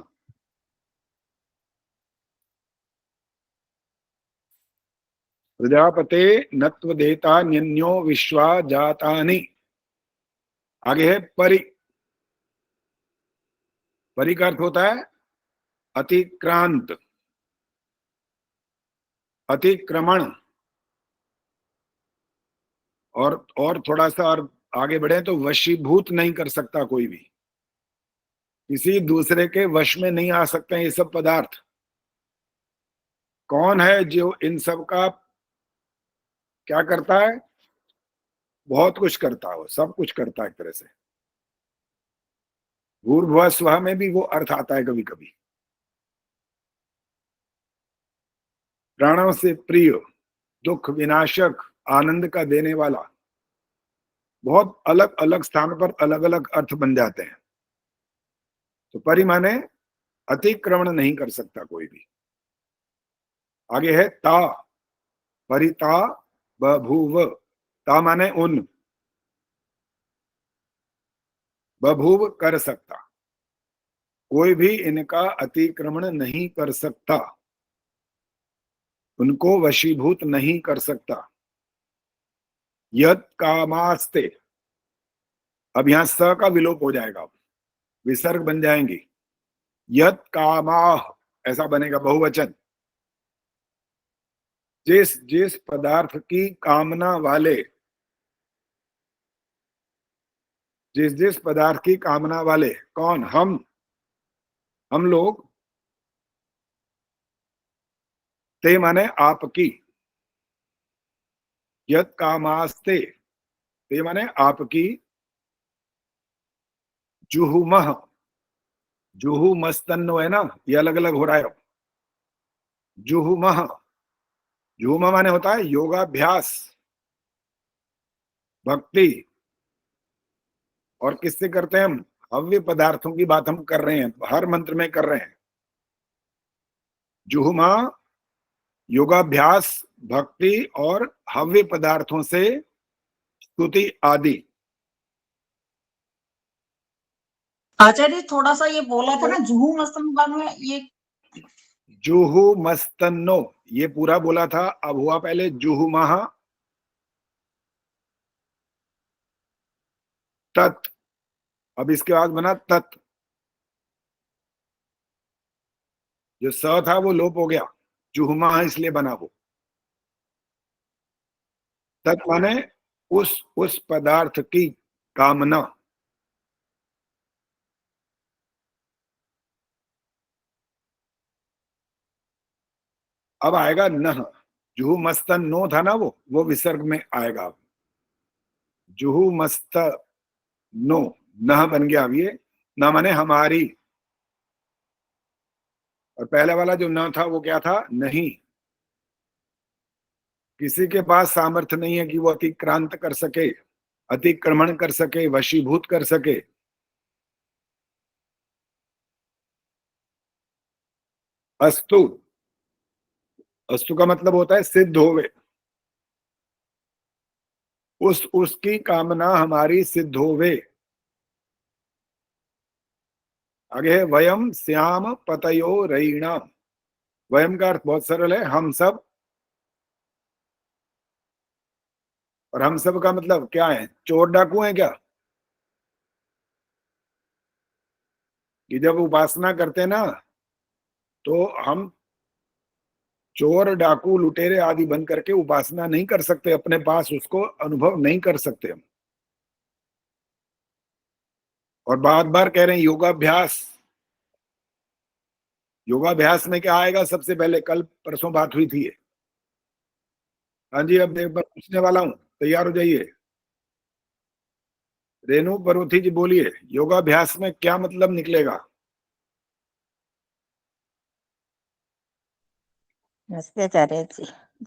A: प्रजापते नत्व देता न्यन्यो विश्वा जातानि। आगे है परि। परि का अर्थ होता है अतिक्रांत, अतिक्रमण। और थोड़ा सा और आगे बढ़े तो वशीभूत नहीं कर सकता कोई भी, किसी दूसरे के वश में नहीं आ सकते हैं ये सब पदार्थ। कौन है जो इन सब का क्या करता है? बहुत कुछ करता है, वो सब कुछ करता है एक तरह से। भूर्भुवः स्वः में भी वो अर्थ आता है कभी कभी। प्राणों से प्रिय, दुख विनाशक, आनंद का देने वाला। बहुत अलग अलग स्थान पर अलग अलग अर्थ बन जाते हैं। तो परि माने अतिक्रमण नहीं कर सकता कोई भी। आगे है ता, परिता बभूव। ता माने उन, बभूव कर सकता। कोई भी इनका अतिक्रमण नहीं कर सकता, उनको वशीभूत नहीं कर सकता। यत् कामास्ते, अब यहां स का विलोप हो जाएगा, विसर्ग बन जाएंगे। यत् कामाह ऐसा बनेगा बहुवचन। जिस जिस पदार्थ की कामना वाले, जिस जिस पदार्थ की कामना वाले। कौन? हम लोग। ते माने आपकी। यत् कामास्ते, ते माने आपकी। जुहुमह, जुहु मस्तन्नो है ना, ये अलग अलग हो रहा है। जुहुमह, जुहुमा माने होता है योगाभ्यास, भक्ति। और किससे करते हैं हम? हव्य पदार्थों की बात हम कर रहे हैं, हर मंत्र में कर रहे हैं। जुहुमा योगाभ्यास, भक्ति और हव्य पदार्थों से स्तुति आदि।
B: आचार्य थोड़ा सा ये बोला था ना जुहू मस्तन में, ये
A: जुहु मस्तन्नो, ये पूरा बोला था। अब हुआ पहले जुहुमः तत्, अब इसके बाद बना तत्। जो स था वो लोप हो गया, जुहुमा इसलिए बना वो। तत् माने उस पदार्थ की कामना। अब आएगा नह। जुहु मस्तन नो था ना, वो विसर्ग में आएगा। जुहु मस्त नो, नह बन गया। अब ये न माने हमारी, और पहले वाला जो न था वो क्या था? नहीं। किसी के पास सामर्थ्य नहीं है कि वो अतिक्रांत कर सके, अतिक्रमण कर सके, वशीभूत कर सके। अस्तु, अस्तु का मतलब होता है सिद्ध होवे, उसकी कामना हमारी सिद्ध होवे। आगे है वयम श्याम पतयो रयिणाम। वयम का अर्थ बहुत सरल है, हम सब। और हम सब का मतलब क्या है? चोर डाकू हैं क्या? कि जब उपासना करते ना तो हम चोर डाकू लुटेरे आदि बन करके उपासना नहीं कर सकते, अपने पास उसको अनुभव नहीं कर सकते हम। और बार बार कह रहे हैं योगाभ्यास। योगाभ्यास में क्या आएगा सबसे पहले? कल परसों बात हुई थी ये। हाँ जी, अब एक बार पूछने वाला हूं, तैयार हो जाइए। रेणु पर्वती जी बोलिए, योगाभ्यास में क्या मतलब निकलेगा?
K: नमस्ते आचार्य जी।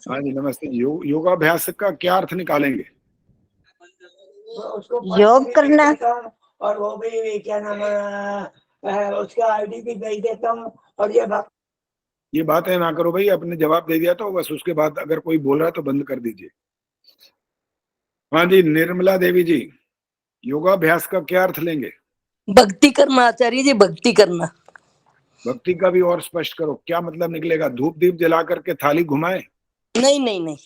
A: हाँ जी नमस्ते। योगाभ्यास का क्या अर्थ निकालेंगे?
K: योग करना।
D: और वो भी क्या नाम है, उसका आईडी भी भेज देता हूँ। और
A: ये बातें ना करो भाई, आपने जवाब दे दिया तो बस, उसके बाद अगर कोई बोल रहा है तो बंद कर दीजिए। हाँ जी निर्मला देवी जी, योगाभ्यास का क्या अर्थ लेंगे?
L: भक्ति करना आचार्य जी, भक्ति करना।
A: भक्ति का भी और स्पष्ट करो, क्या मतलब निकलेगा? धूप दीप जला करके थाली घुमाए?
L: नहीं नहीं नहीं,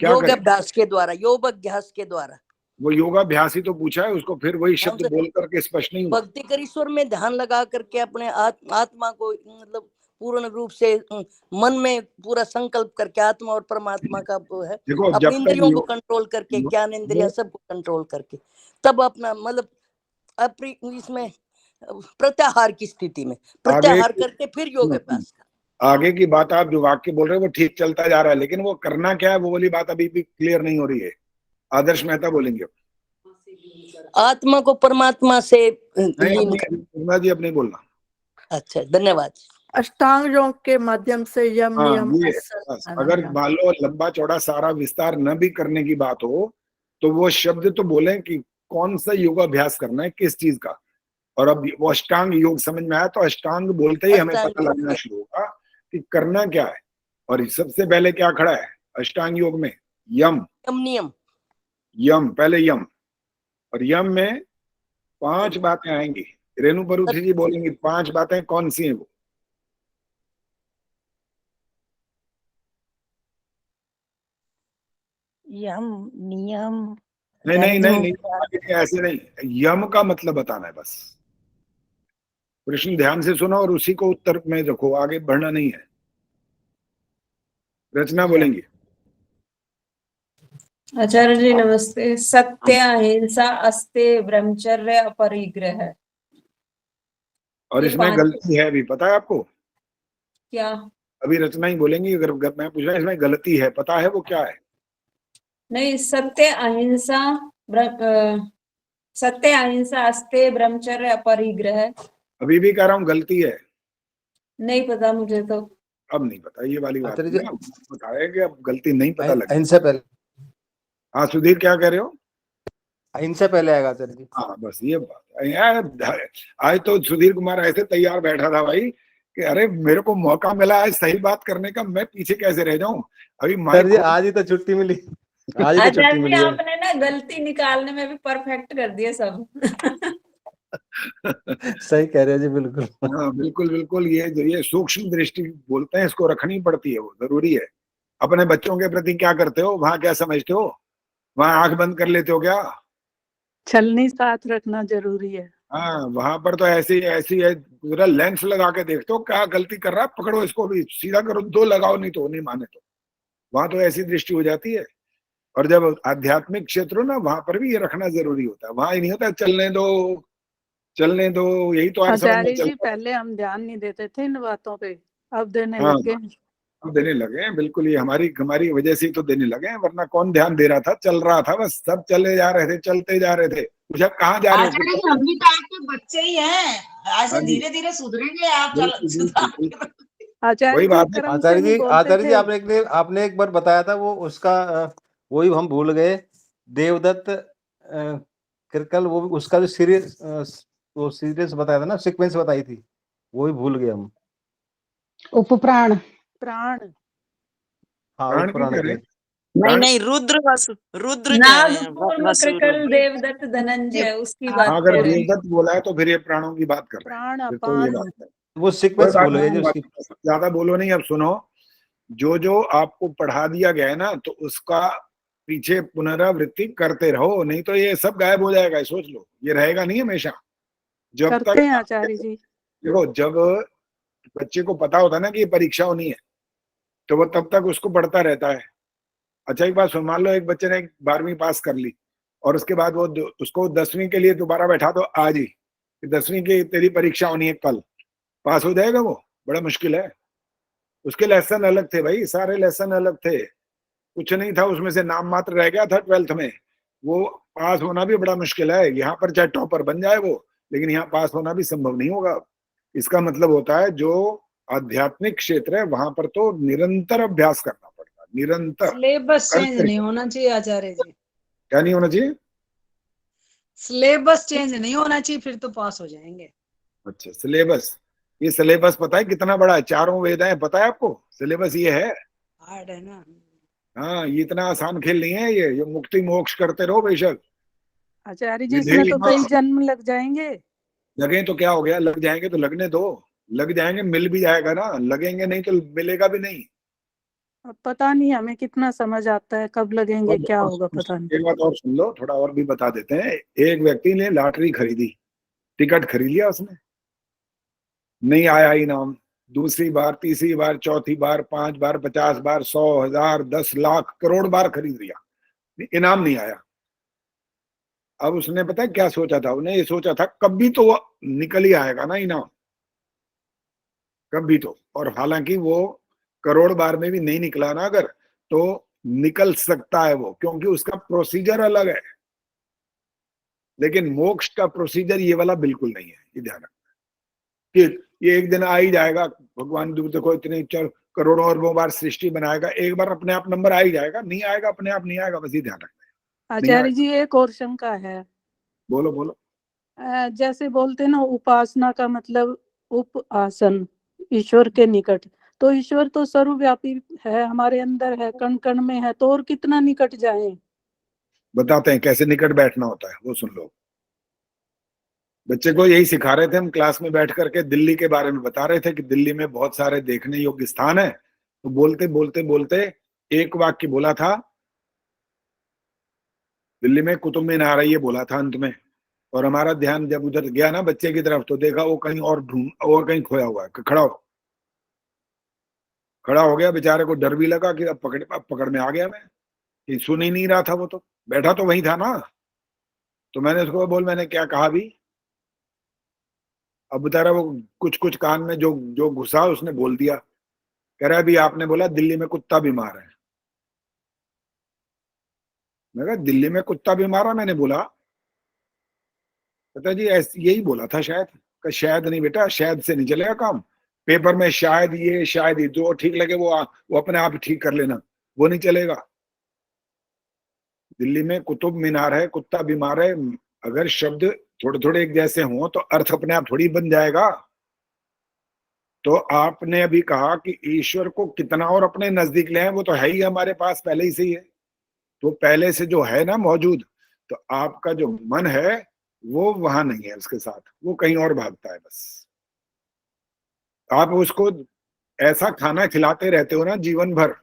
A: क्या
L: योग
A: करें?
L: अभ्यास के द्वारा, योग अभ्यास के द्वारा।
A: वो योगाभ्यास ही तो पूछा है, उसको फिर वही शब्द बोल करके स्पष्ट नहीं हुआ।
L: भक्ति कर ईश्वर में ध्यान लगा करके अपने आत्मा को मतलब पूर्ण रूप से मन में पूरा संकल्प करके आत्मा और परमात्मा का वो है,
A: देखो
L: अपनी इंद्रियों को कंट्रोल करके, ज्ञान इंद्रिया सबको कंट्रोल करके, तब अपना मतलब इसमें प्रत्याहार की स्थिति में प्रत्याहार करके फिर योग अभ्यास।
A: आगे की बात आप जो वाक्य बोल रहे हो वो ठीक चलता जा रहा है, लेकिन वो करना क्या है वो वाली बात अभी भी क्लियर नहीं हो रही है। आदर्श मेहता बोलेंगे।
L: आत्मा को परमात्मा से
A: नहीं जी, अब नहीं बोलना।
L: अच्छा धन्यवाद।
H: अष्टांग योग के माध्यम से यम
A: हाँ,
H: नियम
A: ये
H: आसन,
A: अगर मान लो लंबा चौड़ा सारा विस्तार न भी करने की बात हो तो वो शब्द तो बोले कि कौन सा योगाभ्यास करना है, किस चीज का। और अब वो अष्टांग योग समझ में आया तो अष्टांग बोलते ही हमें पता लगना शुरू होगा कि करना क्या है। और सबसे पहले क्या खड़ा है अष्टांग योग में? यम।
L: नियम।
A: यम, पहले यम। और यम में 5 बातें आएंगी। रेणु परूथी जी बोलेंगी 5 बातें, कौन सी हैं वो?
K: यम नियम।
A: नहीं नहीं नहीं नहीं, ऐसे नहीं, यम का मतलब बताना है बस। प्रश्न ध्यान से सुनो और उसी को उत्तर में रखो, आगे बढ़ना नहीं है। रचना बोलेंगे।
C: आचार्य जी नमस्ते। सत्य अहिंसा अस्ते ब्रह्मचर्य अपरिग्रह।
A: और इसमें गलती है भी, पता है आपको?
C: क्या?
A: अभी रचना ही बोलेंगी। अगर मैं पूछ रहा हूँ इसमें गलती है, पता है वो क्या है?
C: नहीं, सत्य अहिंसा सत्य अहिंसा अस्ते ब्रह्मचर्य अपरिग्रह।
A: अभी भी कह रहा हूँ गलती है।
C: नहीं पता मुझे तो।
A: अब नहीं पता, ये वाली बात बताया कि अब गलती नहीं पता लगी।
M: अहिंसा पहले।
A: हाँ सुधीर क्या कह रहे हो?
M: अहिंसा पहले आएगा आचार्य जी।
A: हाँ बस ये बात। आज तो सुधीर कुमार ऐसे तैयार बैठा था भाई कि अरे मेरे को मौका मिला है सही बात करने का, मैं पीछे कैसे रह जाऊं। अभी
M: आज ही तो छुट्टी मिली, आज ही तो छुट्टी मिली है।
C: आपने ना गलती निकालने में भी परफेक्ट कर दिया सब।
M: सही कह रहे हो जी, बिल्कुल।
A: हाँ बिल्कुल बिल्कुल, ये सूक्ष्म दृष्टि बोलते हैं, इसको रखनी पड़ती है, वो जरूरी है। अपने बच्चों के प्रति क्या करते हो, वहां क्या समझते हो? वहां आंख बंद कर लेते हो क्या?
H: छलनी साथ रखना जरूरी है।
A: हाँ वहां पर तो ऐसी है, पूरा लेंस लगा के देखते हो क्या गलती कर रहा है, पकड़ो इसको भी सीधा करो, 2 लगाओ, नहीं तो नहीं माने तो। वहां तो ऐसी दृष्टि हो जाती है। और जब आध्यात्मिक क्षेत्र हो ना, वहां पर भी ये रखना जरूरी होता है। वहां ही नहीं होता चलने दो, यही तो
H: आचार्य जी पहले हम ध्यान नहीं देते थे इन बातों पे, अब देने लगे।
A: अब देने लगे हैं, बिल्कुल। ये हमारी वजह से ही तो देने लगे हैं, वरना कौन ध्यान दे रहा था? चल रहा था बस, सब चले जा रहे थे, चलते जा रहे थे। मुझे कहाँ जा रहे हो?
B: हम भी तो आपके बच्चे ही हैं, ऐसे धीरे धीरे सुधरेंगे आप।
H: आचार्य
M: जी आपने एक बार बताया था वो, उसका वही हम भूल गए। देवदत्त कृकल, वो उसका जो सीरियस बताया था ना, सीक्वेंस बताई थी, वो ही भूल गए हम।
F: उपप्राण।
H: प्राण।
M: हाँ
A: प्राण
M: वो
A: की
M: प्राण
A: कह
M: के
A: रहे
M: लिए।
L: नहीं
A: प्राण
L: नहीं, रुद्र रुद्र कह रहे हैं,
C: नागपूर्व
L: वसुरुद्र।
C: कृकल देवदत्त धनंजय उसकी बात
A: हाँ, अगर
C: कह रहे हैं।
A: देवदत्त बोला है तो फिर ये प्राणों की बात कर रहे हैं,
H: प्राण
A: फिर तो ये
H: अपान
A: बात है।
M: वो
A: कोई
M: सीक्वेंस
A: बात
M: भूल गए जो उसकी।
A: नहीं, ज्यादा बोलो नहीं। अब सुनो, जो जो आपको पढ़ा दिया गया है ना, तो उसका पीछे पुनरावृत्ति करते रहो, नहीं तो ये सब गायब हो जाएगा। सोच लो, ये रहेगा नहीं हमेशा। जब
H: करते
A: तक
H: हैं आचार्य जी।
A: देखो, जब बच्चे को पता होता है ना कि ये परीक्षा होनी है, तो वो तब तक उसको पढ़ता रहता है। अच्छा, एक बात सुन, मान लो एक बच्चे ने 12वीं पास कर ली और उसके बाद वो उसको 10वीं के लिए दोबारा बैठा दो आज ही, 10वीं की तेरी परीक्षा होनी है कल, पास हो जाएगा वो? बड़ा मुश्किल है। उसके लेसन अलग थे भाई, सारे लेसन अलग थे, कुछ नहीं था उसमें से, नाम मात्र रह गया था 12th में। वो पास होना भी बड़ा मुश्किल है। यहाँ पर चाहे टॉपर बन जाए वो, लेकिन यहाँ पास होना भी संभव नहीं होगा। इसका मतलब होता है जो आध्यात्मिक क्षेत्र है वहां पर तो निरंतर अभ्यास करना पड़ता है, निरंतर।
N: सिलेबस चेंज
A: करते
N: नहीं होना चाहिए आचार्य जी,
A: क्या नहीं होना चाहिए?
N: सिलेबस चेंज नहीं होना चाहिए, फिर तो पास हो जाएंगे।
A: अच्छा, सिलेबस। ये सिलेबस पता है कितना बड़ा है? 4 वेद है, पता है आपको? सिलेबस ये है।
N: हार्ड है ना।
A: हाँ, ये इतना आसान खेल नहीं है। ये मुक्ति मोक्ष करते रहो बेशक।
H: आचार्य जी इसमें तो कई जन्म लग जाएंगे।
A: लगे तो क्या हो गया, लग जाएंगे तो लगने दो, लग जाएंगे, मिल भी जाएगा ना। लगेंगे नहीं तो मिलेगा भी नहीं।
H: अब पता नहीं हमें कितना समझ आता है, कब लगेंगे क्या होगा पता नहीं।
A: एक बात और सुन लो, थोड़ा और भी बता देते हैं। एक व्यक्ति ने लॉटरी खरीदी, टिकट खरीद लिया उसने, नहीं आया इनाम। दूसरी बार, तीसरी बार, चौथी बार, 5 बार, 50 बार, 100, 1000, 10 लाख, करोड़ बार खरीद लिया, इनाम नहीं आया। अब उसने पता है क्या सोचा था? उन्हें ये सोचा था कभी तो वो निकल ही आएगा ना इनाम, कभी तो। और हालांकि वो करोड़ बार में भी नहीं निकला ना अगर, तो निकल सकता है वो, क्योंकि उसका प्रोसीजर अलग है। लेकिन मोक्ष का प्रोसीजर ये वाला बिल्कुल नहीं है, ये ध्यान रखना कि ये एक दिन आ ही जाएगा। भगवान देखो इतने करोड़ों अरबों बार सृष्टि बनाएगा, एक बार अपने आप नंबर आ ही जाएगा। नहीं आएगा, अपने आप नहीं आएगा, बस ये ध्यान रखना।
H: आचार्य जी एक और शंका है।
A: बोलो बोलो।
H: जैसे बोलते हैं ना, उपासना का मतलब उप आसन, ईश्वर के निकट। तो ईश्वर तो सर्वव्यापी है, हमारे अंदर है, कण कण में है, तो और कितना निकट जाए?
A: बताते हैं कैसे निकट बैठना होता है, वो सुन लो। बच्चे को यही सिखा रहे थे हम क्लास में बैठ करके, दिल्ली के बारे में बता रहे थे कि दिल्ली में बहुत सारे देखने योग्य स्थान है। तो बोलते बोलते बोलते एक वाक्य बोला था, दिल्ली में कुतुब मीनार है, ये बोला था अंत में। और हमारा ध्यान जब उधर गया ना बच्चे की तरफ, तो देखा वो कहीं और और कहीं खोया हुआ है। खड़ा हो गया, बेचारे को डर भी लगा कि अब पकड़ में आ गया मैं, कि सुन ही नहीं रहा था वो, तो बैठा तो वही था ना। तो मैंने उसको मैंने क्या कहा भी? अब बता रहा वो कुछ कुछ कान में जो जो घुसा उसने बोल दिया। कह रहा है अभी आपने बोला दिल्ली में कुत्ता बीमार है। मैं कहा दिल्ली में कुत्ता बीमार है? मैंने बोला, पता जी यही बोला था शायद। का शायद नहीं बेटा, शायद से नहीं चलेगा काम। पेपर में शायद ये शायद ये, जो ठीक लगे वो अपने आप ठीक कर लेना, वो नहीं चलेगा। दिल्ली में कुतुब मीनार है, कुत्ता बीमार है, अगर शब्द थोड़े थोड़े एक जैसे हों तो अर्थ अपने आप थोड़ी बन जाएगा। तो आपने अभी कहा कि ईश्वर को कितना और अपने नजदीक ले आए, वो तो है ही हमारे पास पहले ही से ही है। तो पहले से जो है ना मौजूद, तो आपका जो मन है वो वहां नहीं है उसके साथ, वो कहीं और भागता है बस। आप उसको ऐसा खाना खिलाते रहते हो ना जीवन भर,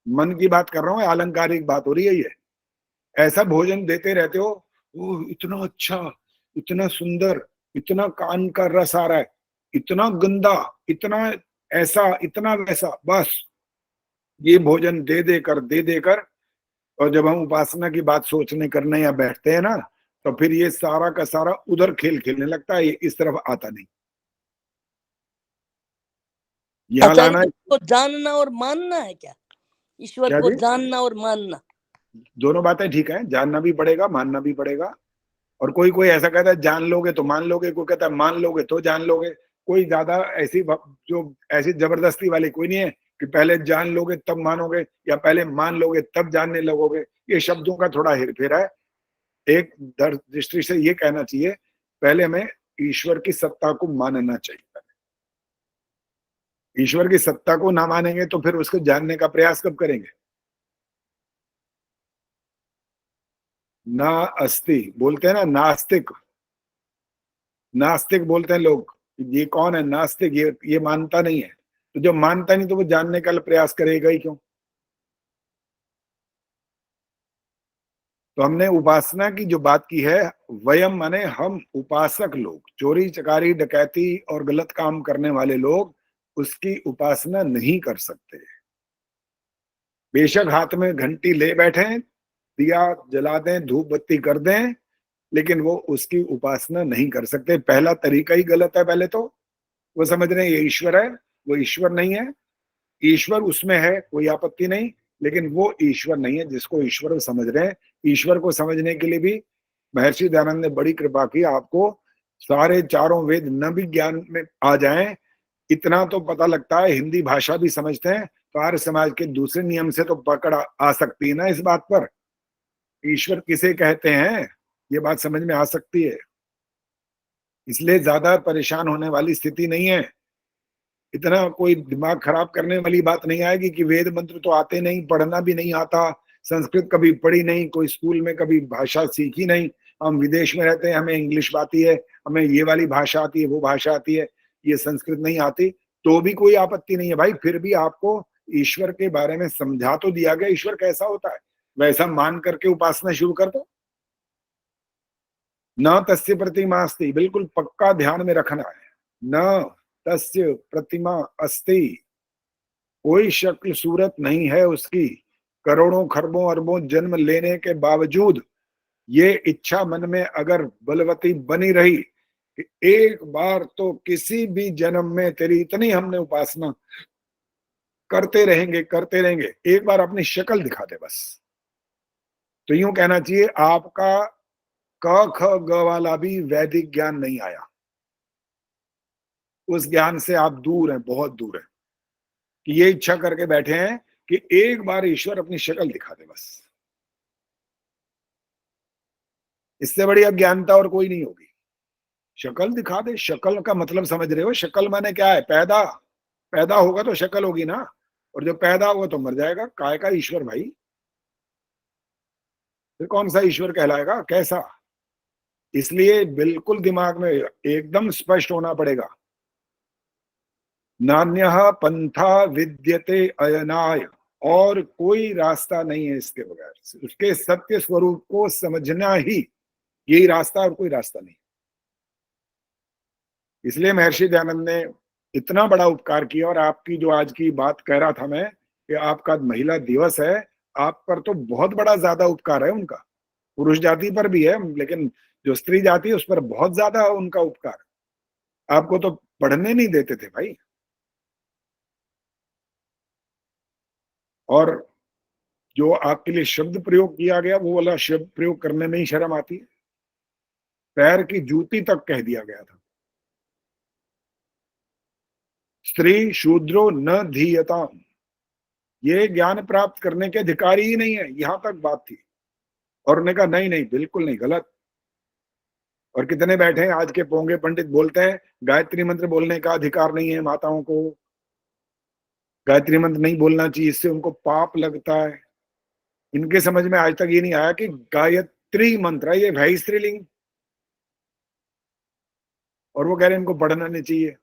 A: मन की बात कर रहा हूँ, अलंकारिक बात हो रही है ये। ऐसा भोजन देते रहते हो, वो इतना अच्छा, इतना सुंदर, इतना कान का रस आ रहा है, इतना गंदा, इतना ऐसा, इतना वैसा, बस ये भोजन दे देकर। और जब हम उपासना की बात सोचने करने या बैठते हैं ना, तो फिर ये सारा का सारा उधर खेल खेलने लगता है, ये इस तरफ आता नहीं। यहाँ लाना है।
L: को जानना और मानना है क्या? ईश्वर को जानना और मानना,
A: दोनों बातें ठीक है, जानना भी पड़ेगा, मानना भी पड़ेगा। और कोई कोई ऐसा कहता है जान लोगे तो मान लोगे, कोई कहता है मान लोगे तो जान लोगे। कोई ज्यादा ऐसी जबरदस्ती वाली कोई नहीं है कि पहले जान लोगे तब मानोगे, या पहले मान लोगे तब जानने लगोगे। ये शब्दों का थोड़ा हेरफेर है। एक दृष्टि से ये कहना चाहिए, पहले हमें ईश्वर की सत्ता को मानना चाहिए। ईश्वर की सत्ता को ना मानेंगे तो फिर उसको जानने का प्रयास कब करेंगे? ना अस्ति बोलते हैं ना, नास्तिक, नास्तिक बोलते हैं लोग। ये कौन है नास्तिक? ये मानता नहीं है। तो जो मानता नहीं तो वो जानने का प्रयास करेगा ही क्यों? तो हमने उपासना की जो बात की है, वयम माने हम, उपासक लोग, चोरी चकारी डकैती और गलत काम करने वाले लोग उसकी उपासना नहीं कर सकते। बेशक हाथ में घंटी ले बैठे, दिया जला दें, धूप बत्ती कर दें, लेकिन वो उसकी उपासना नहीं कर सकते। पहला तरीका ही गलत है। पहले तो वो समझ रहे हैं ये ईश्वर है, वो ईश्वर नहीं है। ईश्वर उसमें है, कोई आपत्ति नहीं, लेकिन वो ईश्वर नहीं है जिसको ईश्वर समझ रहे हैं। ईश्वर को समझने के लिए भी महर्षि दयानंद ने बड़ी कृपा की। आपको सारे चारों वेद न भी ज्ञान में आ जाएं, इतना तो पता लगता है, हिंदी भाषा भी समझते हैं, तो आर्य समाज के दूसरे नियम से तो पकड़ आ सकती है ना इस बात पर, ईश्वर किसे कहते हैं, ये बात समझ में आ सकती है। इसलिए ज्यादा परेशान होने वाली स्थिति नहीं है। इतना कोई दिमाग खराब करने वाली बात नहीं आएगी कि वेद मंत्र तो आते नहीं, पढ़ना भी नहीं आता, संस्कृत कभी पढ़ी नहीं, कोई स्कूल में कभी भाषा सीखी नहीं, हम विदेश में रहते हैं, हमें इंग्लिश आती है, हमें ये वाली भाषा आती है, वो भाषा आती है, ये संस्कृत नहीं आती, तो भी कोई आपत्ति नहीं है भाई। फिर भी आपको ईश्वर के बारे में समझा तो दिया गया, ईश्वर कैसा होता है, वैसा मान करके उपासना शुरू कर दो। न तस्य प्रतिमा अस्ति, बिल्कुल पक्का ध्यान में रखना है। न तस्य प्रतिमा अस्ति, कोई शक्ल सूरत नहीं है उसकी। करोड़ों खरबों अरबों जन्म लेने के बावजूद ये इच्छा मन में अगर बलवती बनी रही कि एक बार तो किसी भी जन्म में तेरी इतनी हमने उपासना करते रहेंगे, एक बार अपनी शक्ल दिखा दे बस। तो यूं कहना चाहिए आपका क ख ग वाला भी वैदिक ज्ञान नहीं आया, उस ज्ञान से आप दूर हैं, बहुत दूर हैं, कि ये इच्छा करके बैठे हैं कि एक बार ईश्वर अपनी शक्ल दिखा दे बस। इससे बड़ी अज्ञानता और कोई नहीं होगी। शक्ल दिखा दे, शक्ल का मतलब समझ रहे हो? शक्ल माने क्या है? पैदा, पैदा होगा तो शक्ल होगी ना, और जो पैदा होगा तो मर जाएगा। काय का ईश्वर भाई? फिर कौन सा ईश्वर कहलाएगा, कैसा? इसलिए बिल्कुल दिमाग में एकदम स्पष्ट होना पड़ेगा। नान्यः पंथा विद्यते अयनाय, और कोई रास्ता नहीं है इसके बगैर। उसके सत्य स्वरूप को समझना ही यही रास्ता, और कोई रास्ता नहीं। इसलिए महर्षि दयानंद ने इतना बड़ा उपकार किया। और आपकी जो आज की बात कह रहा था मैं कि आपका महिला दिवस है, आप पर तो बहुत बड़ा ज्यादा उपकार है उनका। पुरुष जाति पर भी है, लेकिन जो स्त्री जाति है उस पर बहुत ज्यादा उनका उपकार। आपको तो पढ़ने नहीं देते थे भाई, और जो आपके लिए शब्द प्रयोग किया गया वो वाला शब्द प्रयोग करने में ही शर्म आती है। पैर की जूती तक कह दिया गया था। स्त्री शूद्रो न धीयताम, ये ज्ञान प्राप्त करने के अधिकारी ही नहीं है, यहां तक बात थी। और उन्होंने कहा नहीं नहीं, बिल्कुल नहीं, गलत। और कितने बैठे हैं आज के पोंगे पंडित बोलते हैं गायत्री मंत्र बोलने का अधिकार नहीं है माताओं को, गायत्री मंत्र नहीं बोलना चाहिए, इससे उनको पाप लगता है। इनके समझ में आज तक ये नहीं आया कि गायत्री मंत्र है, ये है स्त्रीलिंग, और वो कह रहे हैं इनको पढ़ना नहीं चाहिए।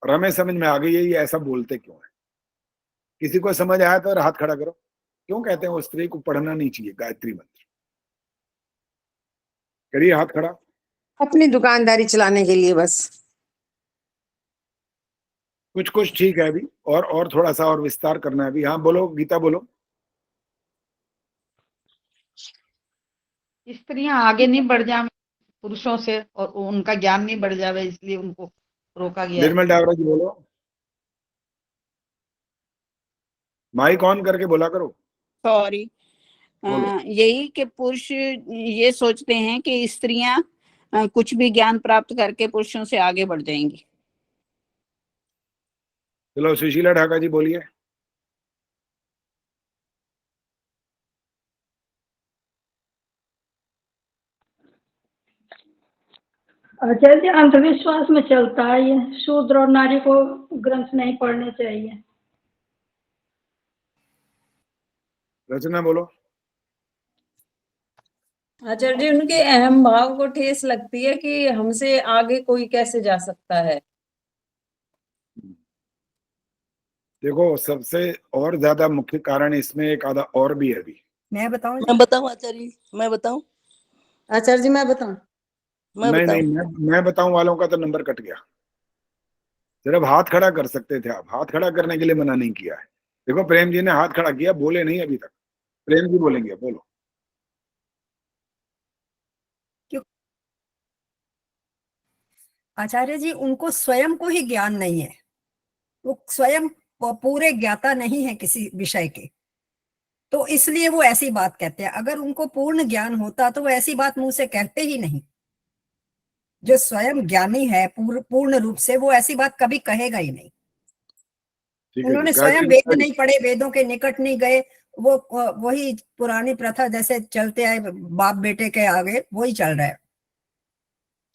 A: और हमें समझ में आ गई है ये ऐसा बोलते क्यों है। किसी को समझ आया तो हाथ खड़ा करो, क्यों कहते हैं वो स्त्री को पढ़ना नहीं चाहिए गायत्री मंत्र? करिए हाथ खड़ा।
O: अपनी दुकानदारी चलाने के लिए बस।
A: कुछ कुछ ठीक है अभी, और थोड़ा सा और विस्तार करना है अभी। हाँ बोलो गीता, बोलो।
P: स्त्रियां आगे नहीं बढ़ जाए पुरुषों से, और उनका ज्ञान नहीं बढ़ जावे, इसलिए उनको रोका गया है।
A: निर्मल डावरा जी बोलो, माइक ऑन करके बोला करो।
Q: सॉरी,
A: बोलो।
Q: यही कि पुरुष ये सोचते हैं कि स्त्रियां कुछ भी ज्ञान प्राप्त करके पुरुषों से आगे बढ़ जाएंगी।
A: चलो सुशीला ढाका जी बोलिए।
H: आचार्य जी अंधविश्वास में चलता है ये, शूद्र और नारी को ग्रंथ नहीं पढ़ने चाहिए।
A: रचना बोलो।
C: आचार्य जी उनके अहम भाव को ठेस लगती है कि हमसे आगे कोई कैसे जा सकता है।
A: देखो, सबसे और ज्यादा मुख्य कारण इसमें एक आधा और भी है अभी।
E: मैं बताऊं
L: मैं बताऊं आचार्य, मैं बताऊं
I: आचार्य जी मैं बताऊं?
A: मैं बताऊं वालों का तो नंबर कट गया। सिर्फ हाथ खड़ा कर सकते थे आप, हाथ खड़ा करने के लिए मना नहीं किया है। देखो प्रेम जी ने हाथ खड़ा किया, बोले नहीं अभी तक। प्रेम जी बोलेंगे, बोलो।
E: आचार्य जी उनको स्वयं को ही ज्ञान नहीं है, वो स्वयं पूरे ज्ञाता नहीं है किसी विषय के, तो इसलिए वो ऐसी बात कहते हैं। अगर उनको पूर्ण ज्ञान होता तो वो ऐसी बात मुंह से कहते ही नहीं। जो स्वयं ज्ञानी है पूर्ण रूप से, वो ऐसी बात कभी कहेगा ही नहीं। उन्होंने स्वयं वेद नहीं पढ़े, वेदों के निकट नहीं गए, वो वही पुरानी प्रथा जैसे चलते आए बाप बेटे के आगे, वही चल रहा है।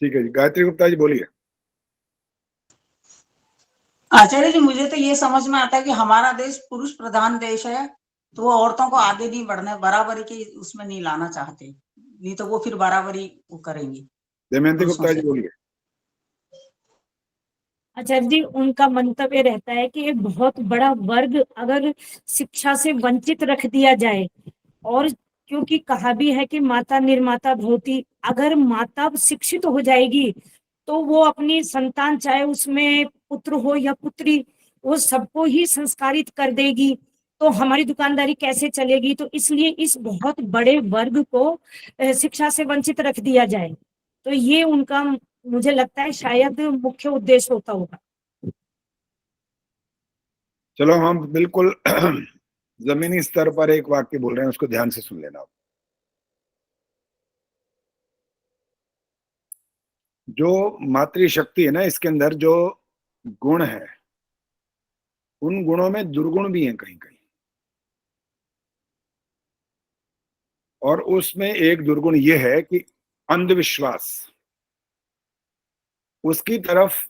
A: ठीक है जी, गायत्री गुप्ता जी बोलिए।
B: आचार्य जी मुझे तो ये समझ में आता है कि हमारा देश पुरुष प्रधान देश है, तो वो औरतों को आगे नहीं बढ़ने, बराबरी की उसमें नहीं लाना चाहते, नहीं तो वो फिर बराबरी वो करेंगी।
A: दमयंती गुप्ता जी बोलिए।
R: आचार्य जी उनका मंतव्य रहता है कि एक बहुत बड़ा वर्ग अगर शिक्षा से वंचित रख दिया जाए, और क्योंकि कहा भी है कि माता निर्माता भवति, अगर माता शिक्षित हो जाएगी तो वो अपनी संतान, चाहे उसमें पुत्र हो या पुत्री, वो सबको ही संस्कारित कर देगी, तो हमारी दुकानदारी कैसे चलेगी। तो इसलिए इस बहुत बड़े वर्ग को शिक्षा से वंचित रख दिया जाए, तो ये उनका मुझे लगता है शायद मुख्य उद्देश्य होता होगा।
A: चलो हम बिल्कुल जमीनी स्तर पर एक वाक्य बोल रहे हैं, उसको ध्यान से सुन लेना। जो मातृशक्ति है ना, इसके अंदर जो गुण है, उन गुणों में दुर्गुण भी हैं कहीं कहीं, और उसमें एक दुर्गुण ये है कि अंधविश्वास, उसकी तरफ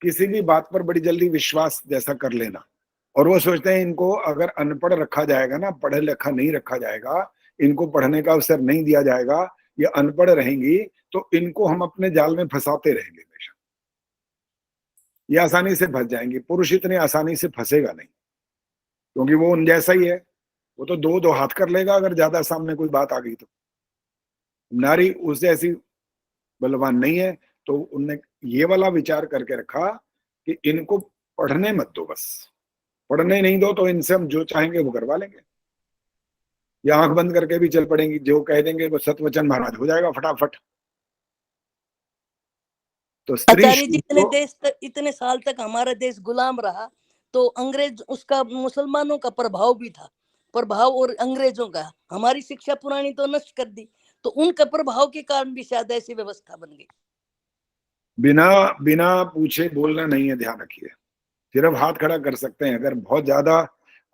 A: किसी भी बात पर बड़ी जल्दी विश्वास जैसा कर लेना। और वो सोचते हैं इनको अगर अनपढ़ रखा जाएगा ना, पढ़ा लिखा नहीं रखा जाएगा, इनको पढ़ने का अवसर नहीं दिया जाएगा, ये अनपढ़ रहेंगी, तो इनको हम अपने जाल में फंसाते रहेंगे हमेशा, ये आसानी से फंस जाएंगे। पुरुष इतनी आसानी से फंसेगा नहीं, क्योंकि वो उन जैसा ही है, वो तो दो दो हाथ कर लेगा अगर ज्यादा सामने कोई बात आ गई तो। नारी उससे ऐसी बलवान नहीं है, तो उनने ये वाला विचार करके रखा कि इनको पढ़ने मत दो, बस पढ़ने नहीं दो तो इनसे हम जो चाहेंगे वो करवा लेंगे, या आंख बंद करके भी चल पड़ेंगी, जो कह देंगे वो सतवचन महाराज हो जाएगा फटाफट। तो
L: आचार्य जी इतने साल तक हमारा देश गुलाम रहा, तो अंग्रेज, उसका मुसलमानों का प्रभाव भी था, प्रभाव और अंग्रेजों का। हमारी शिक्षा पुरानी तो नष्ट कर दी, तो उनका प्रभाव के कारण भी शायद ऐसी व्यवस्था बन गई।
A: बिना पूछे बोलना नहीं है, ध्यान रखिए। सिर्फ हाथ खड़ा कर सकते हैं। अगर बहुत ज्यादा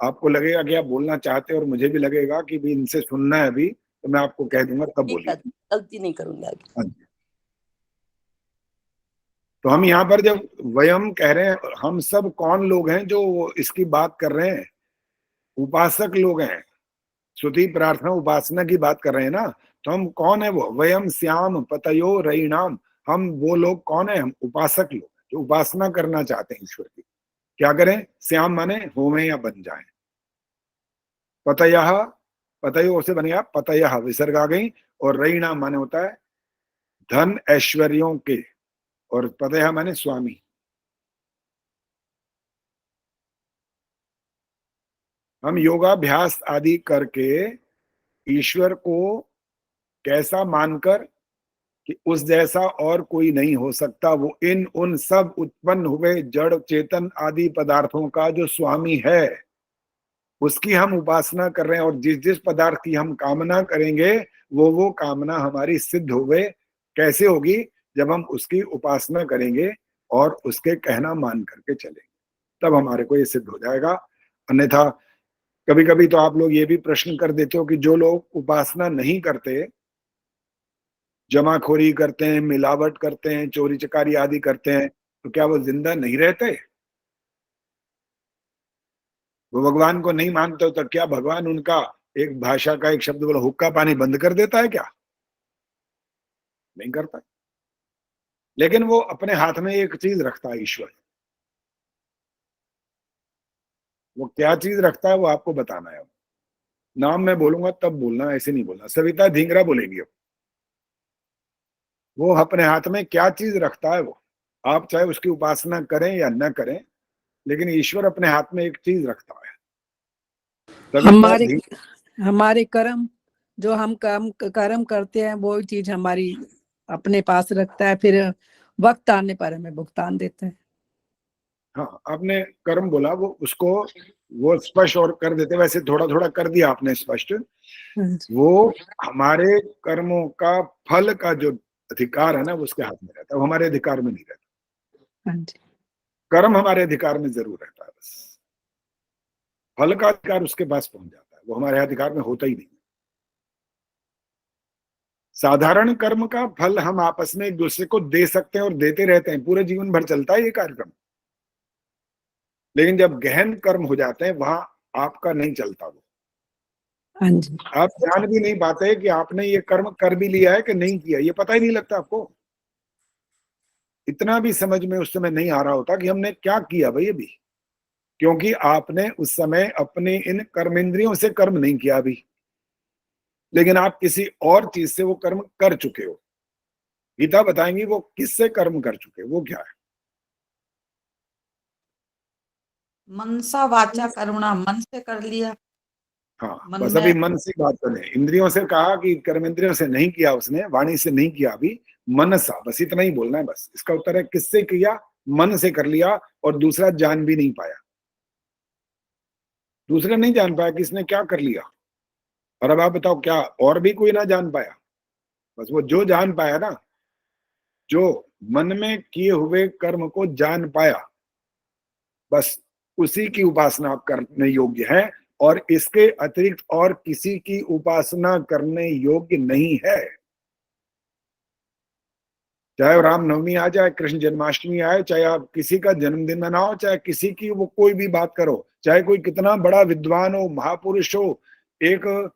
A: आपको लगेगा कि आप बोलना चाहते हैं और मुझे भी लगेगा कि भी इनसे सुनना है अभी, तो मैं आपको कह दूंगा तब बोलिए,
L: गलती नहीं करूंगा आगे।
A: तो हम यहाँ पर जब वयम कह रहे हैं, हम सब कौन लोग हैं जो इसकी बात कर रहे हैं? उपासक लोग हैं, स्तुति प्रार्थना उपासना की बात कर रहे हैं ना। तो हम कौन है वो? वयम श्याम पतयो रईणाम, हम वो लोग कौन है? हम उपासक लोग जो उपासना करना चाहते हैं ईश्वर की। क्या करें? श्याम माने होवे या बन जाए, पतयः, पतयो से बनेगा पतयः, विसर्ग आ गई, और रईणाम माने होता है धन ऐश्वर्यों के, और पतयः माने स्वामी। हम योगाभ्यास आदि करके ईश्वर को कैसा मानकर कि उस जैसा और कोई नहीं हो सकता, वो इन उन सब उत्पन्न हुए जड़ चेतन आदि पदार्थों का जो स्वामी है, उसकी हम उपासना कर रहे हैं। और जिस जिस पदार्थ की हम कामना करेंगे वो कामना हमारी सिद्ध होवे। कैसे होगी? जब हम उसकी उपासना करेंगे और उसके कहना मान करके चलेंगे, तब हमारे को ये सिद्ध हो जाएगा। अन्यथा कभी कभी तो आप लोग ये भी प्रश्न कर देते हो कि जो लोग उपासना नहीं करते जमाखोरी करते हैं, मिलावट करते हैं, चोरी चकारी आदि करते हैं, तो क्या वो जिंदा नहीं रहते? वो भगवान को नहीं मानते हो तो क्या भगवान उनका एक भाषा का एक शब्द बोला हुक्का पानी बंद कर देता है क्या? नहीं करता। लेकिन वो अपने हाथ में एक चीज रखता है ईश्वर। वो क्या चीज रखता है वो आपको बताना है। नाम मैं बोलूंगा तब बोलना, ऐसे नहीं बोलना। सविता धिंगरा बोलेंगी। वो अपने हाथ में क्या चीज रखता है वो, आप चाहे उसकी उपासना करें या न करें, लेकिन ईश्वर अपने हाथ में एक चीज रखता है।
N: हमारे कर्म, जो हम कर्म करते हैं वो चीज हमारी अपने पास रखता है, फिर वक्त आने पर हमें भुगतान देता है।
A: हाँ, आपने कर्म बोला, वो उसको वो स्पष्ट और कर देते। वैसे थोड़ा थोड़ा कर दिया आपने स्पष्ट। वो हमारे कर्मों का फल का जो अधिकार है ना, वो उसके हाथ में रहता है, वो हमारे अधिकार में नहीं रहता। कर्म हमारे अधिकार में जरूर रहता है, बस फल का अधिकार उसके पास पहुंच जाता है, वो हमारे अधिकार में होता ही नहीं। साधारण कर्म का फल हम आपस में एक दूसरे को दे सकते हैं और देते रहते हैं, पूरे जीवन भर चलता है ये कार्यक्रम। लेकिन जब गहन कर्म हो जाते हैं वहां आपका नहीं चलता वो। आप जान भी नहीं पाते कि आपने ये कर्म कर भी लिया है कि नहीं किया, ये पता ही नहीं लगता आपको। इतना भी समझ में उस समय नहीं आ रहा होता कि हमने क्या किया भाई अभी, क्योंकि आपने उस समय अपने इन कर्मेंद्रियों से कर्म नहीं किया अभी, लेकिन आप किसी और चीज से वो कर्म कर चुके हो। गीता बताएंगी वो किससे कर्म कर चुके, वो क्या है।
B: मनसा वाचा करुणा, मन से कर लिया।
A: हाँ,
B: मन
A: बस
B: में-
A: अभी मन से बात करें। इंद्रियों से कहा कि कर्मेंद्रियों से नहीं किया उसने, वाणी से नहीं किया अभी, मनसा, बस इतना ही बोलना है। बस इसका उत्तर है किससे किया, मन से कर लिया। और दूसरा जान भी नहीं पाया, दूसरा नहीं जान पाया कि इसने क्या कर लिया। और अब आप बताओ क्या और भी कोई ना जान पाया? बस वो जो जान पाया ना, जो मन में किए हुए कर्म को जान पाया, बस उसी की उपासना आप करने योग्य है। और इसके अतिरिक्त और किसी की उपासना करने योग्य नहीं है। चाहे रामनवमी आ जाए, कृष्ण जन्माष्टमी आए, चाहे आप किसी का जन्मदिन मनाओ, चाहे किसी की वो कोई भी बात करो, चाहे कोई कितना बड़ा विद्वान हो, महापुरुष हो, एक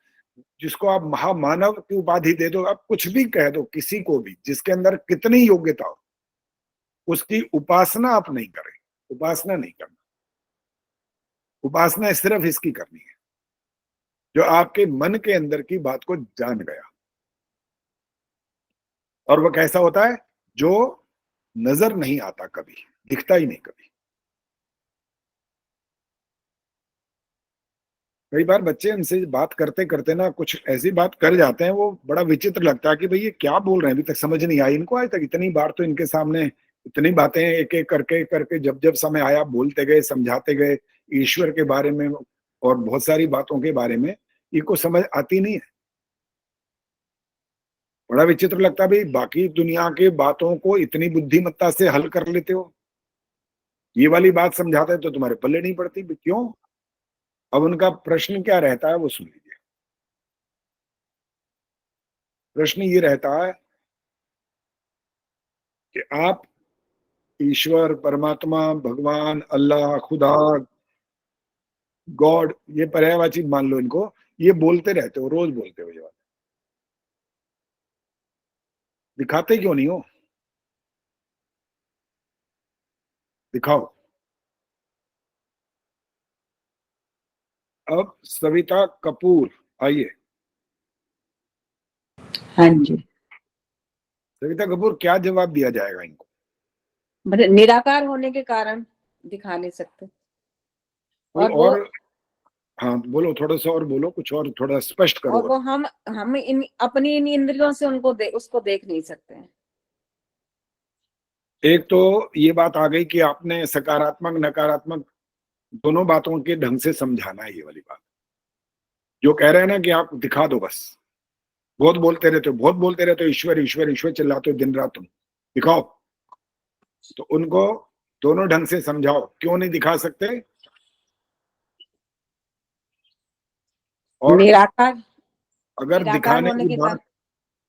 A: जिसको आप महामानव की उपाधि दे दो, आप कुछ भी कह दो किसी को भी, जिसके अंदर कितनी योग्यता हो, उसकी उपासना आप नहीं करें। उपासना नहीं करना, उपासना सिर्फ इसकी करनी है जो आपके मन के अंदर की बात को जान गया। और वो कैसा होता है? जो नजर नहीं आता, कभी दिखता ही नहीं। कभी कई बार बच्चे हमसे बात करते करते ना कुछ ऐसी बात कर जाते हैं, वो बड़ा विचित्र लगता है कि भाई ये क्या बोल रहे हैं, अभी तक समझ नहीं आई इनको। आज तक इतनी बार तो इनके सामने इतनी बातें एक एक करके करके जब जब समय आया बोलते गए, समझाते गए ईश्वर के बारे में और बहुत सारी बातों के बारे में, इनको समझ आती नहीं है। बड़ा विचित्र लगता है भाई, बाकी दुनिया के बातों को इतनी बुद्धिमत्ता से हल कर लेते हो, ये वाली बात समझाते हैं तो तुम्हारे पल्ले नहीं पड़ती। क्यों? अब उनका प्रश्न क्या रहता है वो सुन लीजिए। प्रश्न ये रहता है कि आप ईश्वर, परमात्मा, भगवान, अल्लाह, खुदा, गॉड, ये पर्यायवाची मान लो इनको, ये बोलते रहते हो, रोज बोलते हो, ये बात दिखाते क्यों नहीं हो? दिखाओ। अब सविता कपूर आइए।
C: हाँ जी।
A: सविता कपूर, क्या जवाब दिया जाएगा इनको?
C: मतलब निराकार होने के कारण दिखा नहीं सकते।
A: और हाँ बोलो, थोड़ा सा और बोलो, कुछ और थोड़ा स्पष्ट करो।
C: और वो हम अपनी इन इंद्रियों से उसको देख नहीं सकते हैं।
A: एक तो ये बात आ गई कि आपने सकारात्मक नकारात्मक दोनों बातों के ढंग से समझाना है। ये वाली बात जो कह रहे हैं ना कि आप दिखा दो, बस बहुत बोलते रहते हो, बहुत बोलते रहते हो, ईश्वर ईश्वर ईश्वर चिल्लाते हो दिन रात, तुम दिखाओ। तो उनको दोनों ढंग से समझाओ, क्यों नहीं दिखा सकते? और
C: निराकार
A: अगर दिखाने
C: होने
A: की
C: के
A: बात,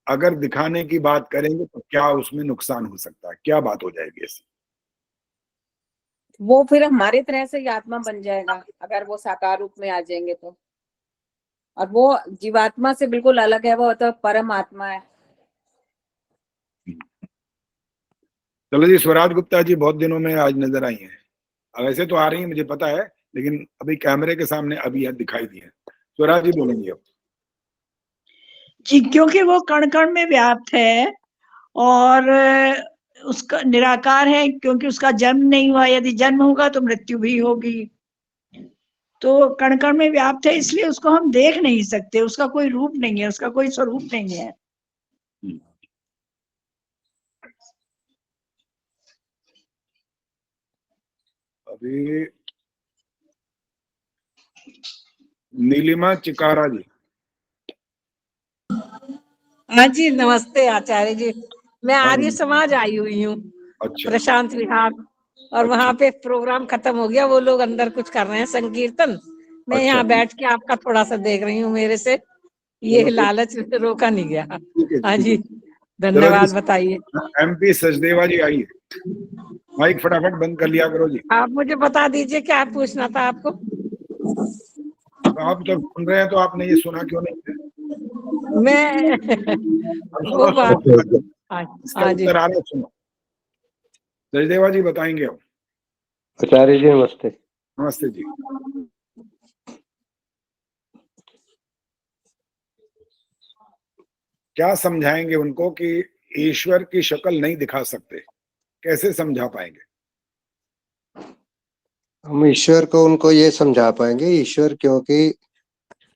A: अगर दिखाने की बात करेंगे तो क्या उसमें नुकसान हो सकता है, क्या बात हो जाएगी ऐसी?
O: वो फिर हमारे तरह से ही आत्मा बन जाएगा अगर वो साकार रूप में आ जाएंगे तो। और वो जीवात्मा से बिल्कुल अलग है, वो तो परम आत्मा है।
A: चलो जी, स्वराज गुप्ता जी बहुत दिनों में आज नजर आई हैं। वैसे तो आ रही हैं मुझे पता है, लेकिन अभी कैमरे के सामने अभी यह दिखाई दी है। स्वराज जी बोलेंगे अब।
S: जी, क्योंकि वो कण कण में व्याप्त है और उसका निराकार है, क्योंकि उसका जन्म नहीं हुआ। यदि जन्म होगा तो मृत्यु भी होगी। तो कण कण में व्याप्त है, इसलिए उसको हम देख नहीं सकते। उसका कोई रूप नहीं है, उसका कोई स्वरूप नहीं है।
A: अभी नीलिमा चिकारा जी।
O: हाँ जी, नमस्ते आचार्य जी। मैं
A: हाँ
O: आर्य
A: जी।
O: समाज आई हुई हूँ,
A: अच्छा।
O: प्रशांत विहार, और वहाँ पे प्रोग्राम खत्म हो गया। वो लोग अंदर कुछ कर रहे हैं संकीर्तन, मैं
A: अच्छा।
O: यहाँ बैठ के आपका थोड़ा सा देख रही हूँ। मेरे से ये
A: चलो,
O: लालच रोका नहीं गया।
A: ठीक है,
O: हाँ
A: ठीक
O: जी,
A: है।
O: धन्यवाद। बताइए।
A: MP सचदेवा जी आई है, माइक फटाफट बंद कर लिया करो जी।
O: आप मुझे बता दीजिए क्या पूछना था आपको।
A: तो आप तो सुन रहे हैं, तो आपने ये सुना क्यों नहीं है?
O: मैं वो बात।
A: इसका
O: हाँ जी,
A: उत्तर आ रहा है, सुनो। सचदेवा जी बताएंगे अब।
M: आचार्य जी नमस्ते।
A: नमस्ते जी। क्या समझाएंगे उनको कि ईश्वर की शक्ल नहीं दिखा सकते, कैसे समझा पाएंगे?
T: हम ईश्वर को उनको ये समझा पाएंगे, ईश्वर क्योंकि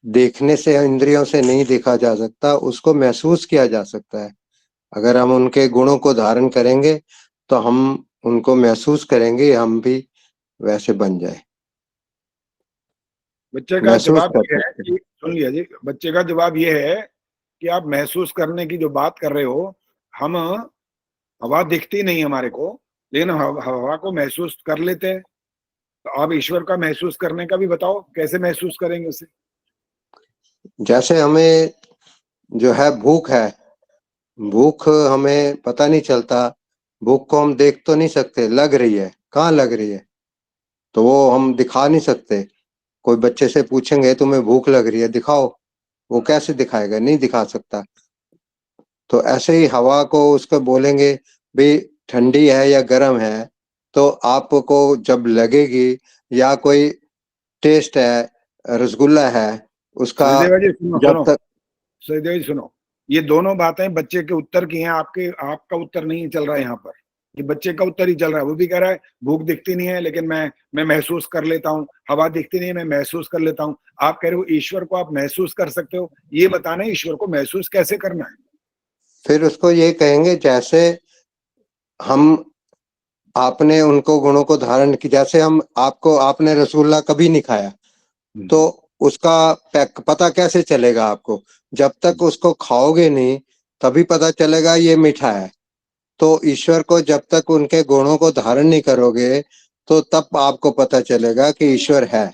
T: देखने से, इंद्रियों से नहीं देखा जा सकता, उसको महसूस किया जा सकता है। अगर हम उनके गुणों को धारण करेंगे तो हम उनको महसूस करेंगे, हम भी वैसे बन जाए।
A: बच्चे का
T: महसूस
A: जवाब
T: कर
A: ये है
T: सकते
A: कि, सुन लिया जी, बच्चे का जवाब ये है कि आप महसूस करने की जो बात कर रहे हो, हम हवा दिखती नहीं हमारे को, लेकिन हवा को महसूस कर लेते हैं। तो आप ईश्वर का महसूस करने का भी बताओ, कैसे महसूस करेंगे उसे?
T: जैसे हमें जो है भूख है, भूख हमें पता नहीं चलता, भूख को हम देख तो नहीं सकते, लग रही है, कहाँ लग रही है, तो वो हम दिखा नहीं सकते। कोई बच्चे से पूछेंगे तुम्हें भूख लग रही है, दिखाओ, वो कैसे दिखाएगा, नहीं दिखा सकता। तो ऐसे ही हवा को उसको बोलेंगे भाई ठंडी है या गर्म है, तो आपको जब लगेगी, या कोई टेस्ट है, रसगुल्ला है, उसका
A: सचदेवा जी सुनो,
T: जब तक।
A: सचदेवा जी सुनो, ये दोनों बातें बच्चे के उत्तर की हैं, आपका उत्तर नहीं चल रहा है यहाँ पर। ये बच्चे का उत्तर ही चल रहा है। वो भी कह रहा है भूख दिखती नहीं है, लेकिन मैं महसूस कर लेता हूँ। हवा दिखती नहीं है, मैं महसूस कर लेता हूँ। आप कह रहे हो ईश्वर को आप महसूस कर सकते हो। ये बताना है ईश्वर को महसूस कैसे करना है।
T: फिर उसको ये कहेंगे जैसे हम, आपने उनको गुणों को धारण की, जैसे हम आपने रसगुल्ला कभी नहीं खाया, तो उसका पता कैसे चलेगा आपको? जब तक उसको खाओगे नहीं तभी पता चलेगा ये मीठा है। तो ईश्वर को जब तक उनके गुणों को धारण नहीं करोगे तो तब आपको पता चलेगा कि ईश्वर है।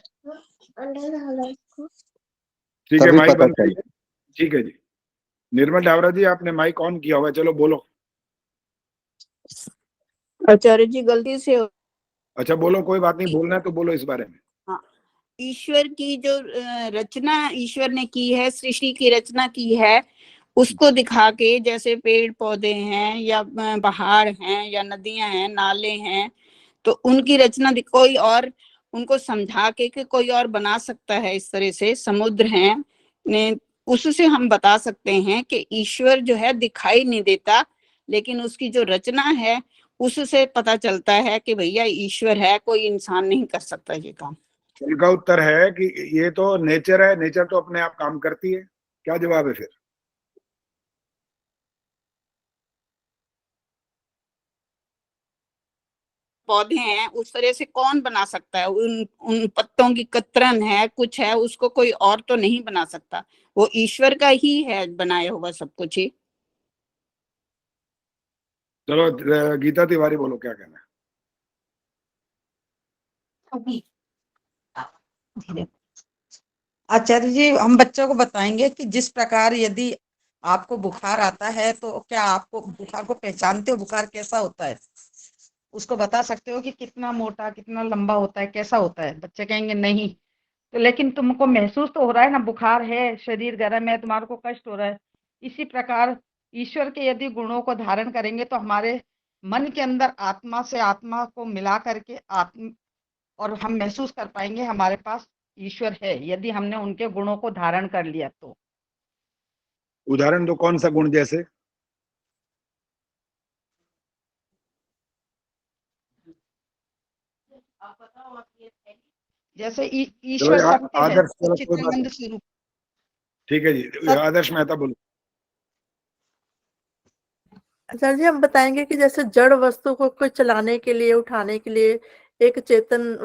A: ठीक है,
T: तभी
A: माइक
T: पता
A: बंद करिए। ठीक है जी। निर्मल डावरा जी, आपने माइक ऑन किया हुआ है, चलो बोलो।
Q: आचार्य जी गलती से।
A: अच्छा बोलो, कोई बात नहीं, बोलना है तो बोलो इस बारे में।
Q: हाँ, ईश्वर की जो रचना ईश्वर ने की है, सृष्टि की रचना की है, उसको दिखा के, जैसे पेड़ पौधे हैं या पहाड़ हैं या नदियां हैं, नाले हैं, तो उनकी रचना कोई और उनको समझा के कि कोई और बना सकता है। इस तरह से समुद्र हैं, उससे हम बता सकते हैं कि ईश्वर जो है दिखाई नहीं देता, लेकिन उसकी जो रचना है उससे पता चलता है कि भैया ईश्वर है, कोई इंसान नहीं कर सकता ये काम।
A: इनका उत्तर है कि ये तो नेचर है, नेचर तो अपने आप काम करती है। क्या जवाब है फिर?
Q: पौधे हैं उस तरह से कौन बना सकता है? उन पत्तों की कतरन है, कुछ है, उसको कोई और तो नहीं बना सकता। वो ईश्वर का ही है बनाया हुआ सब कुछ ही।
A: चलो गीता तिवारी बोलो, क्या कहना है?
I: आचार्य जी, हम बच्चों को बताएंगे कि जिस प्रकार यदि
B: आपको बुखार आता है तो क्या आपको बुखार को पहचानते हो? बुखार कैसा होता है उसको बता सकते हो कि कितना मोटा कितना लंबा होता है, कैसा होता है? बच्चे कहेंगे नहीं। तो लेकिन तुमको महसूस तो हो रहा है ना, बुखार है, शरीर गर्म है, तुम्हारे को कष्ट हो रहा है। इसी प्रकार ईश्वर के यदि गुणों को धारण करेंगे तो हमारे मन के अंदर आत्मा से आत्मा को मिला करके आत्म और हम महसूस कर पाएंगे हमारे पास ईश्वर है, यदि हमने उनके गुणों को धारण कर लिया तो।
A: उदाहरण दो, कौन सा गुण? जैसे
B: जैसे
A: चलो
B: ईश्वर
A: यार,
B: सत्य है,
A: आदर्श, चलो कोई बात
B: चिदानंद
A: नहीं,
B: स्वरूप।
A: ठीक है जी। आदर्श मेहता बोलो।
U: आचार्य जी, हम बताएंगे कि जैसे जड़ वस्तु को कोई चलाने के लिए, उठाने के लिए एक चेतन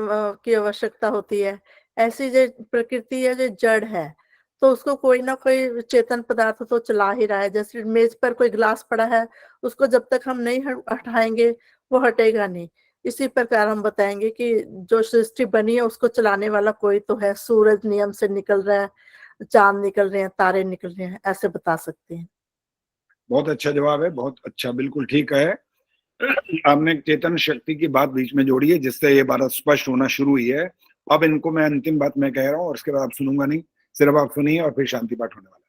U: की आवश्यकता होती है। ऐसी जो प्रकृति है जो जड़ है, तो उसको कोई ना कोई चेतन पदार्थ तो चला ही रहा है। जैसे मेज पर कोई ग्लास पड़ा है, उसको जब तक हम नहीं हटाएंगे वो हटेगा नहीं। इसी प्रकार हम बताएंगे कि जो सृष्टि बनी है उसको चलाने वाला कोई तो है। सूरज नियम से निकल रहा है, चांद निकल रहे हैं, तारे निकल रहे हैं, ऐसे बता सकते हैं।
A: बहुत अच्छा जवाब है, बहुत अच्छा, बिल्कुल ठीक है। आपने चेतन शक्ति की बात बीच में जोड़ी है, जिससे ये बात स्पष्ट होना शुरू हुई है। अब इनको मैं अंतिम बात मैं कह रहा हूँ और उसके बाद आप सुनूंगा नहीं, सिर्फ आप सुनिए और फिर शांति पाठ होने वाला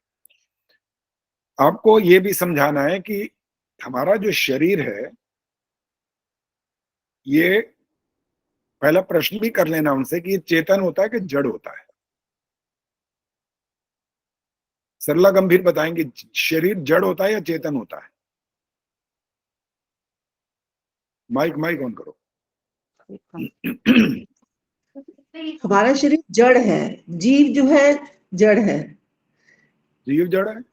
A: है। आपको ये भी समझाना है कि हमारा जो शरीर है, ये पहला प्रश्न भी कर लेना उनसे कि ये चेतन होता है कि जड़ होता है। सरला गंभीर बताएंगे, शरीर जड़ होता है या चेतन होता है? माइक ऑन करो।
V: हमारा शरीर जड़ है, जीव जो है जड़ है।
A: जीव जड़ है,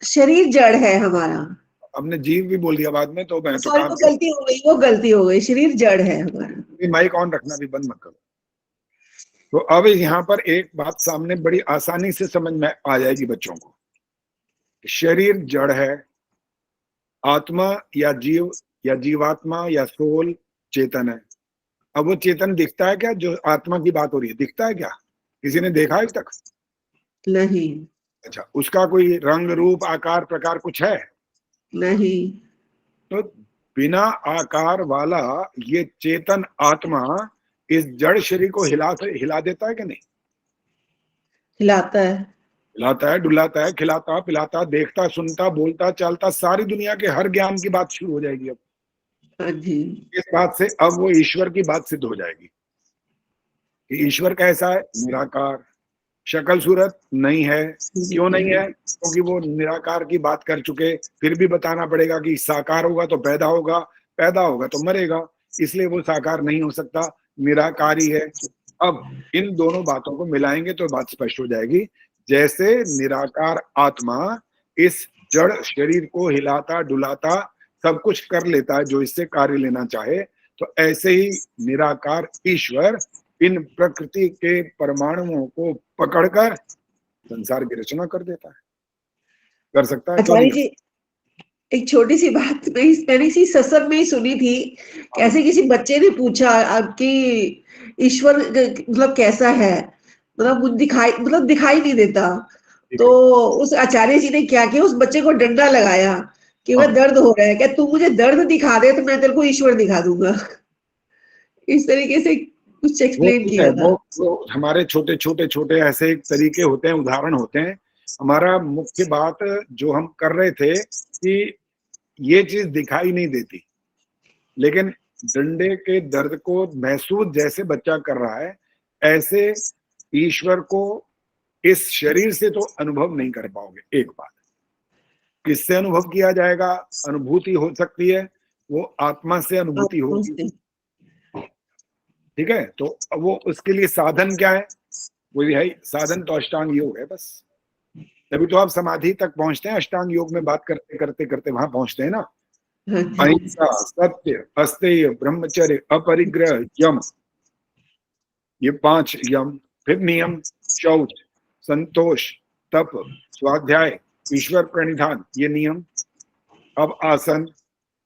V: शरीर जड़ है हमारा।
A: हमने जीव भी बोल दिया बाद में, तो मैं तो
V: सॉरी, वो गलती हो गई, वो गलती हो गई। शरीर जड़ है हमारा।
A: माइक ऑन रखना, भी बंद मत करो। तो अब यहाँ पर एक बात सामने बड़ी आसानी से समझ में आ जाएगी बच्चों को। शरीर जड़ है, आत्मा या जीव या जीवात्मा या सोल चेतन है। अब वो चेतन दिखता है क्या? जो आत्मा की बात हो रही है, दिखता है क्या? किसी ने देखा है तक?
V: नहीं।
A: अच्छा, उसका कोई रंग रूप आकार प्रकार कुछ है?
V: नहीं।
A: तो बिना आकार वाला ये चेतन आत्मा इस जड़ शरीर को हिला देता है कि नहीं?
V: हिलाता है,
A: हिलाता है, डुलाता है, खिलाता पिलाता, देखता सुनता, बोलता चलता, सारी दुनिया के हर ज्ञान की बात शुरू हो जाएगी। अब इस बात से अब वो ईश्वर की बात सिद्ध हो जाएगी कि ईश्वर कैसा है? निराकार, शक्ल सूरत नहीं है। क्यों नहीं है? क्योंकि वो निराकार की बात कर चुके। फिर भी बताना पड़ेगा कि साकार होगा तो पैदा होगा, पैदा होगा तो मरेगा, इसलिए वो साकार नहीं हो सकता, निराकारी है। अब इन दोनों बातों को मिलाएंगे तो बात स्पष्ट हो जाएगी। जैसे निराकार आत्मा इस जड़ शरीर को हिलाता डुलाता सब कुछ कर लेता है जो इससे कार्य लेना चाहे, तो ऐसे ही निराकार ईश्वर इन प्रकृति के परमाणुओं को पकड़कर संसार की रचना कर देता है, कर सकता है।
V: आचार्य जी, एक छोटी सी बात मैंने इसी सत्संग में ही सुनी थी। कैसे किसी बच्चे ने पूछा आपकी ईश्वर मतलब कैसा है, मतलब दिखाई नहीं देता। तो उस आचार्य जी ने क्या किया, उस बच्चे को डंडा लगाया कि वह दर्द हो रहा है, क्या तू मुझे दर्द दिखा दे तो मैं तेरे को ईश्वर दिखा दूंगा। इस तरीके से कुछ एक्सप्लेन किया था।
A: वो हमारे छोटे छोटे छोटे ऐसे तरीके होते हैं, उदाहरण होते हैं। हमारा मुख्य बात जो हम कर रहे थे कि ये चीज दिखाई नहीं देती, लेकिन डंडे के दर्द को महसूस जैसे बच्चा कर रहा है, ऐसे ईश्वर को इस शरीर से तो अनुभव नहीं कर पाओगे। एक बात, किससे अनुभव किया जाएगा? अनुभूति हो सकती है, वो आत्मा से अनुभूति होगी। ठीक है, तो वो उसके लिए साधन क्या है? वो भी है साधन, तो अष्टांग योग है बस। तभी तो आप समाधि तक पहुंचते हैं, अष्टांग योग में बात करते करते करते वहां पहुंचते हैं ना। अहिंसा, सत्य, अस्तेय, ब्रह्मचर्य, अपरिग्रह, यम, ये 5 यम। फिर नियम, शौच, संतोष, तप, स्वाध्याय, ईश्वर प्रणिधान, ये नियम। अब आसन,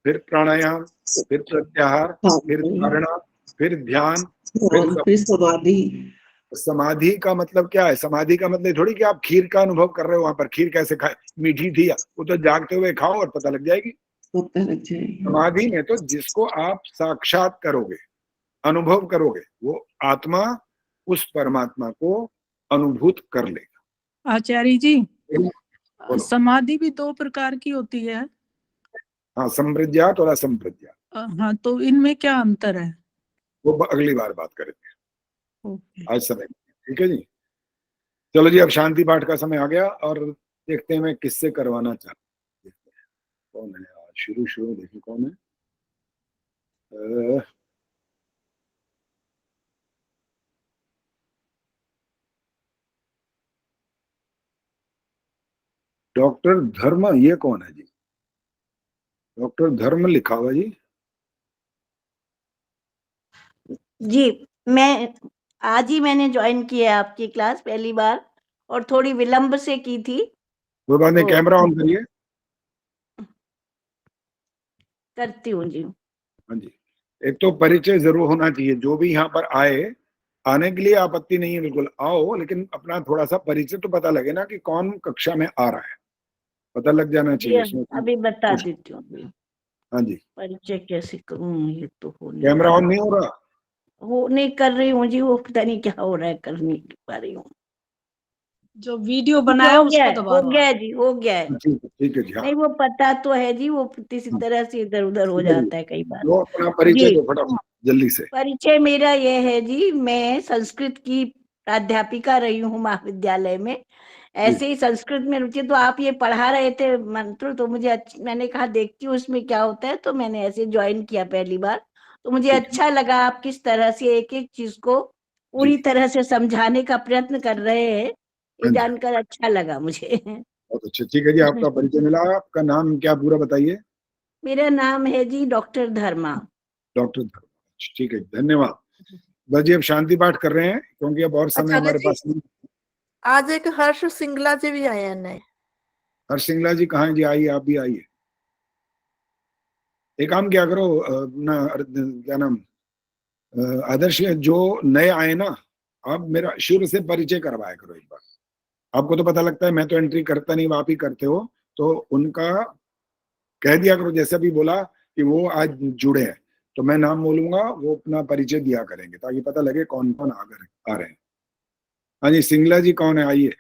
A: फिर प्राणायाम, फिर प्रत्याहार, फिर धारणा, फिर ध्यान, फिर
V: समाधि,
A: समाधि का मतलब क्या है? समाधि का मतलब थोड़ी कि आप खीर का अनुभव कर रहे हो, वहां पर खीर कैसे खाए, मीठी थी, वो तो जागते हुए खाओ और पता लग जाएगी।
V: पता लग जाएगी।
A: समाधि में तो जिसको आप साक्षात करोगे, अनुभव करोगे, वो आत्मा उस परमात्मा को अनुभूत कर लेगा।
H: आचार्य जी,
A: बोलो।
H: समाधि भी 2 प्रकार की होती है।
A: हाँ, संप्रज्ञात और असंप्रज्ञात।
H: हाँ, तो इनमें क्या अंतर है?
A: वो अगली बार बात करेंगे,
H: ओके।
A: आज समय। ठीक है जी, चलो जी, अब शांति पाठ का समय आ गया और देखते हैं मैं किससे करवाना चाहता हूँ। कौन है आज? शुरू देखिए कौन है। डॉक्टर धर्म, ये कौन है जी? डॉक्टर धर्म लिखा हुआ जी।
G: जी, मैं आज ही मैंने ज्वाइन किया है आपकी क्लास पहली बार, और थोड़ी विलंब से की थी।
A: वो बाद में कैमरा ऑन करिए।
G: करती हूँ जी।
A: हाँ जी, एक तो परिचय जरूर होना चाहिए। जो भी यहाँ पर आए, आने के लिए आपत्ति नहीं है, बिल्कुल आओ, लेकिन अपना थोड़ा सा परिचय तो पता लगे ना कि कौन कक्षा में आ रहा है, पता लग जाना चाहिए
G: जी,
A: इसमें।
G: अभी बता देती हूँ अभी।
A: हाँ जी,
G: परिचय कैसे करूँ, ये तो हो नहीं
A: कैमरा ऑन नहीं हो रहा।
G: हो नहीं कर रही हूँ जी, वो पता नहीं क्या हो रहा है, कर नहीं पा रही हूँ।
O: जो वीडियो बनाया
G: हो गया
O: उसको
G: है,
O: दबा
G: हो
O: दो।
G: गया है जी, हो गया है।
A: ठीक है जी। हाँ,
G: नहीं, वो पता तो है जी, वो किसी तरह से इधर उधर हो
A: ठीक है जी।
G: जाता है कई बार।
A: दो अपना परिचय
G: जी,
A: दो फटाफट जल्दी से।
G: परिचय मेरा ये है जी, मैं संस्कृत की प्राध्यापिका रही हूँ महाविद्यालय में। ऐसे ही संस्कृत में रुचि, तो आप ये पढ़ा रहे थे मंत्र, तो मुझे मैंने कहा देखती हूँ उसमें क्या होता है, तो मैंने ऐसे ज्वाइन किया पहली बार। तो मुझे अच्छा लगा आप किस तरह से एक एक चीज को पूरी तरह से समझाने का प्रयत्न कर रहे हैं, ये जानकर अच्छा लगा मुझे।
A: बहुत अच्छा, ठीक है जी, आपका परिचय मिला। आपका नाम क्या पूरा बताइए?
G: मेरा नाम है जी डॉक्टर धर्मा।
A: डॉक्टर धर्मा, ठीक है, धन्यवाद। बस जी, अब शांति पाठ कर रहे हैं क्योंकि अब और समय हमारे पास नहीं।
U: आज एक हर्ष सिंगला जी भी आए हैं नए।
A: हर्ष सिंगला जी कहाँ हैं जी? आइए, आप भी आइए। एक काम क्या करो ना, क्या नाम, आदर्श, जो नए आए ना, आप मेरा शुरू से परिचय करवाया करो एक बार। आपको तो पता लगता है, मैं तो एंट्री करता नहीं, आप ही करते हो, तो उनका कह दिया करो। जैसे भी बोला कि वो आज जुड़े हैं, तो मैं नाम बोलूंगा, वो अपना परिचय दिया करेंगे ताकि पता लगे कौन कौन आ रहे हैं। हाँ जी, सिंगला जी कौन है? आइए।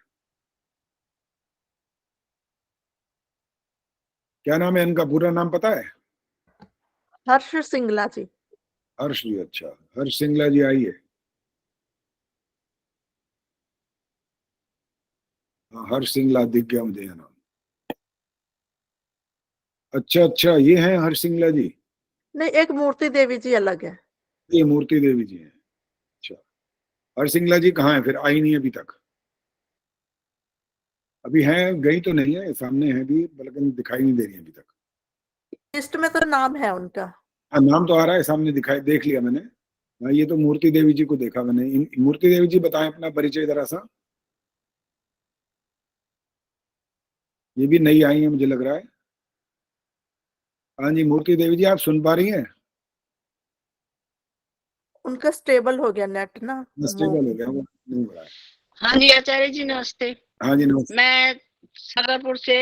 A: क्या नाम है इनका? पूरा नाम पता है?
U: हर्ष सिंगला जी।
A: हर्ष जी, अच्छा, हर्ष सिंगला जी आइए। हाँ, हर्ष सिंगला दिख गया मुझे नाम। अच्छा, ये हैं हर्ष सिंगला जी।
U: नहीं, एक मूर्ति देवी जी अलग है।
A: ये मूर्ति देवी जी हैं। अच्छा, हर्ष सिंगला जी कहाँ है फिर? आई नहीं अभी तक? अभी हैं, गई तो नहीं है, सामने है भी, बल्कि दिखाई नहीं दे रही अभी तक।
U: लिस्ट में तो नाम है उनका।
A: हाँ, नाम तो आ रहा है सामने, दिखाई, देख लिया मैंने। हाँ, ये तो मूर्ति देवी जी को देखा मैंने। मूर्ति देवी जी बताएं अपना परिचय जरा सा। ये भी नई आई है मुझे लग रहा है। हाँ जी, मूर्ति देवी जी, आप सुन पा रही हैं?
U: उनका स्टेबल हो गया नेट ना,
A: स्टेबल हो गया, वो नहीं हो रहा है।
J: हाँ जी आचार्य जी, नमस्ते।
A: हाँ जी, नमस्ते।
J: मैं सागरपुर से।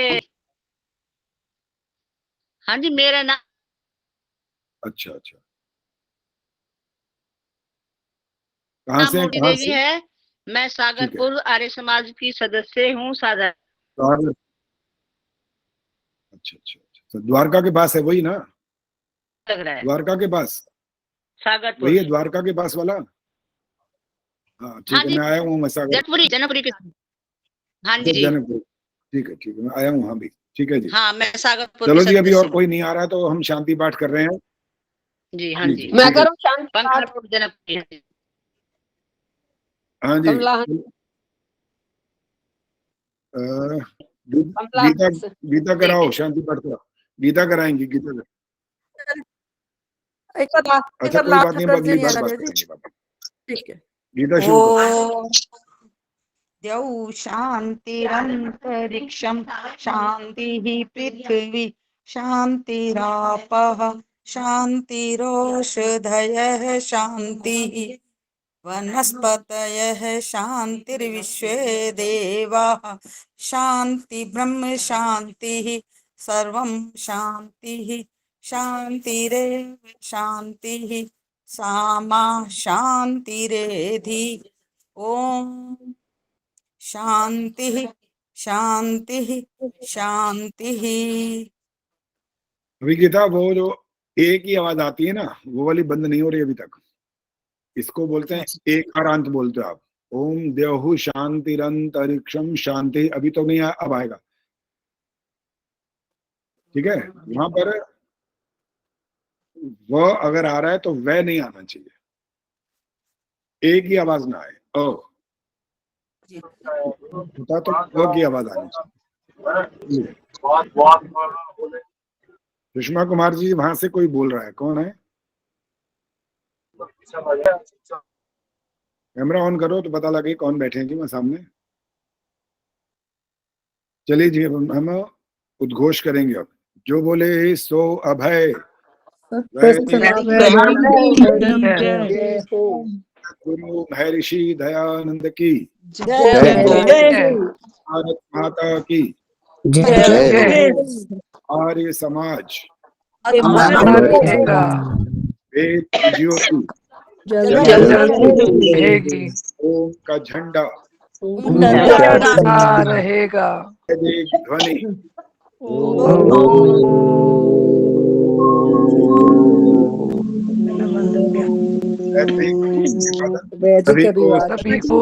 J: हाँ जी, मेरा नाम।
A: अच्छा, कहाँ से?
J: मूर्ति देवी है। मैं सागरपुर आर्य समाज की सदस्य हूँ।
A: अच्छा, द्वारका के पास है वही ना?
J: लग रहा है
A: द्वारका के पास,
J: सागरपुर
A: वही है द्वारका के पास वाला। हाँ ठीक है, मैं आया हूँ। मैं सागर,
J: जनकपुरी के। हाँ जी,
A: जनकपुर, ठीक है, मैं आया हूँ। हाँ भी, ठीक है जी।
J: हाँ, मैं सागरपुर।
A: चलो जी, अभी और कोई नहीं आ रहा तो हम शांति पाठ कर रहे हैं
J: जी। हाँ जी,
Q: मैं करूँ शांति पाठ?
J: जनकपुरी।
A: हाँ जी, गीता कराओ, शांति पाठ कराओ। गीता कराएंगी, गीता अच्छा, कोई बात नहीं, अगली बार बात करेंगे।
U: ठीक है,
A: गीता शुरू करो।
W: द्यौ शान्तिरन्तरिक्षं शान्तिः पृथिवी शान्तिरापः शान्तिरोषधयः शान्तिः वनस्पतयः शान्तिर्विश्वे देवाः शान्ति ब्रह्म शान्तिः सर्वं शान्तिः शान्तिरेव शान्तिः सामा शान्तिरेधि ओम शान्तिः शान्तिः शान्तिः।
A: अभी गीता वो जो एक ही आवाज आती है ना, वो वाली बंद नहीं हो रही अभी तक। इसको बोलते हैं एक हरांत बोलते हो आप। ओम देहु शांतिरंतरिक्षम शांति, अभी तो नहीं अब आएगा, ठीक है। वहां पर वह अगर आ रहा है तो वह नहीं आना चाहिए, एक ही आवाज ना आए। ओ होता तो वह की आवाज आनी चाहिए। सुषमा कुमार जी वहां से कोई बोल रहा है, कौन है? कैमरा ऑन करो तो पता लगे कौन बैठे हैं कि मैं सामने। चलिए जी, हम उद्घोष करेंगे अब। जो बोले सो अभय गुरु महर्षि दयानंद की भारत माता की आर्य समाज वेद ज्योति ओम का झंडा
W: रहेगा
A: ध्वनि सभी को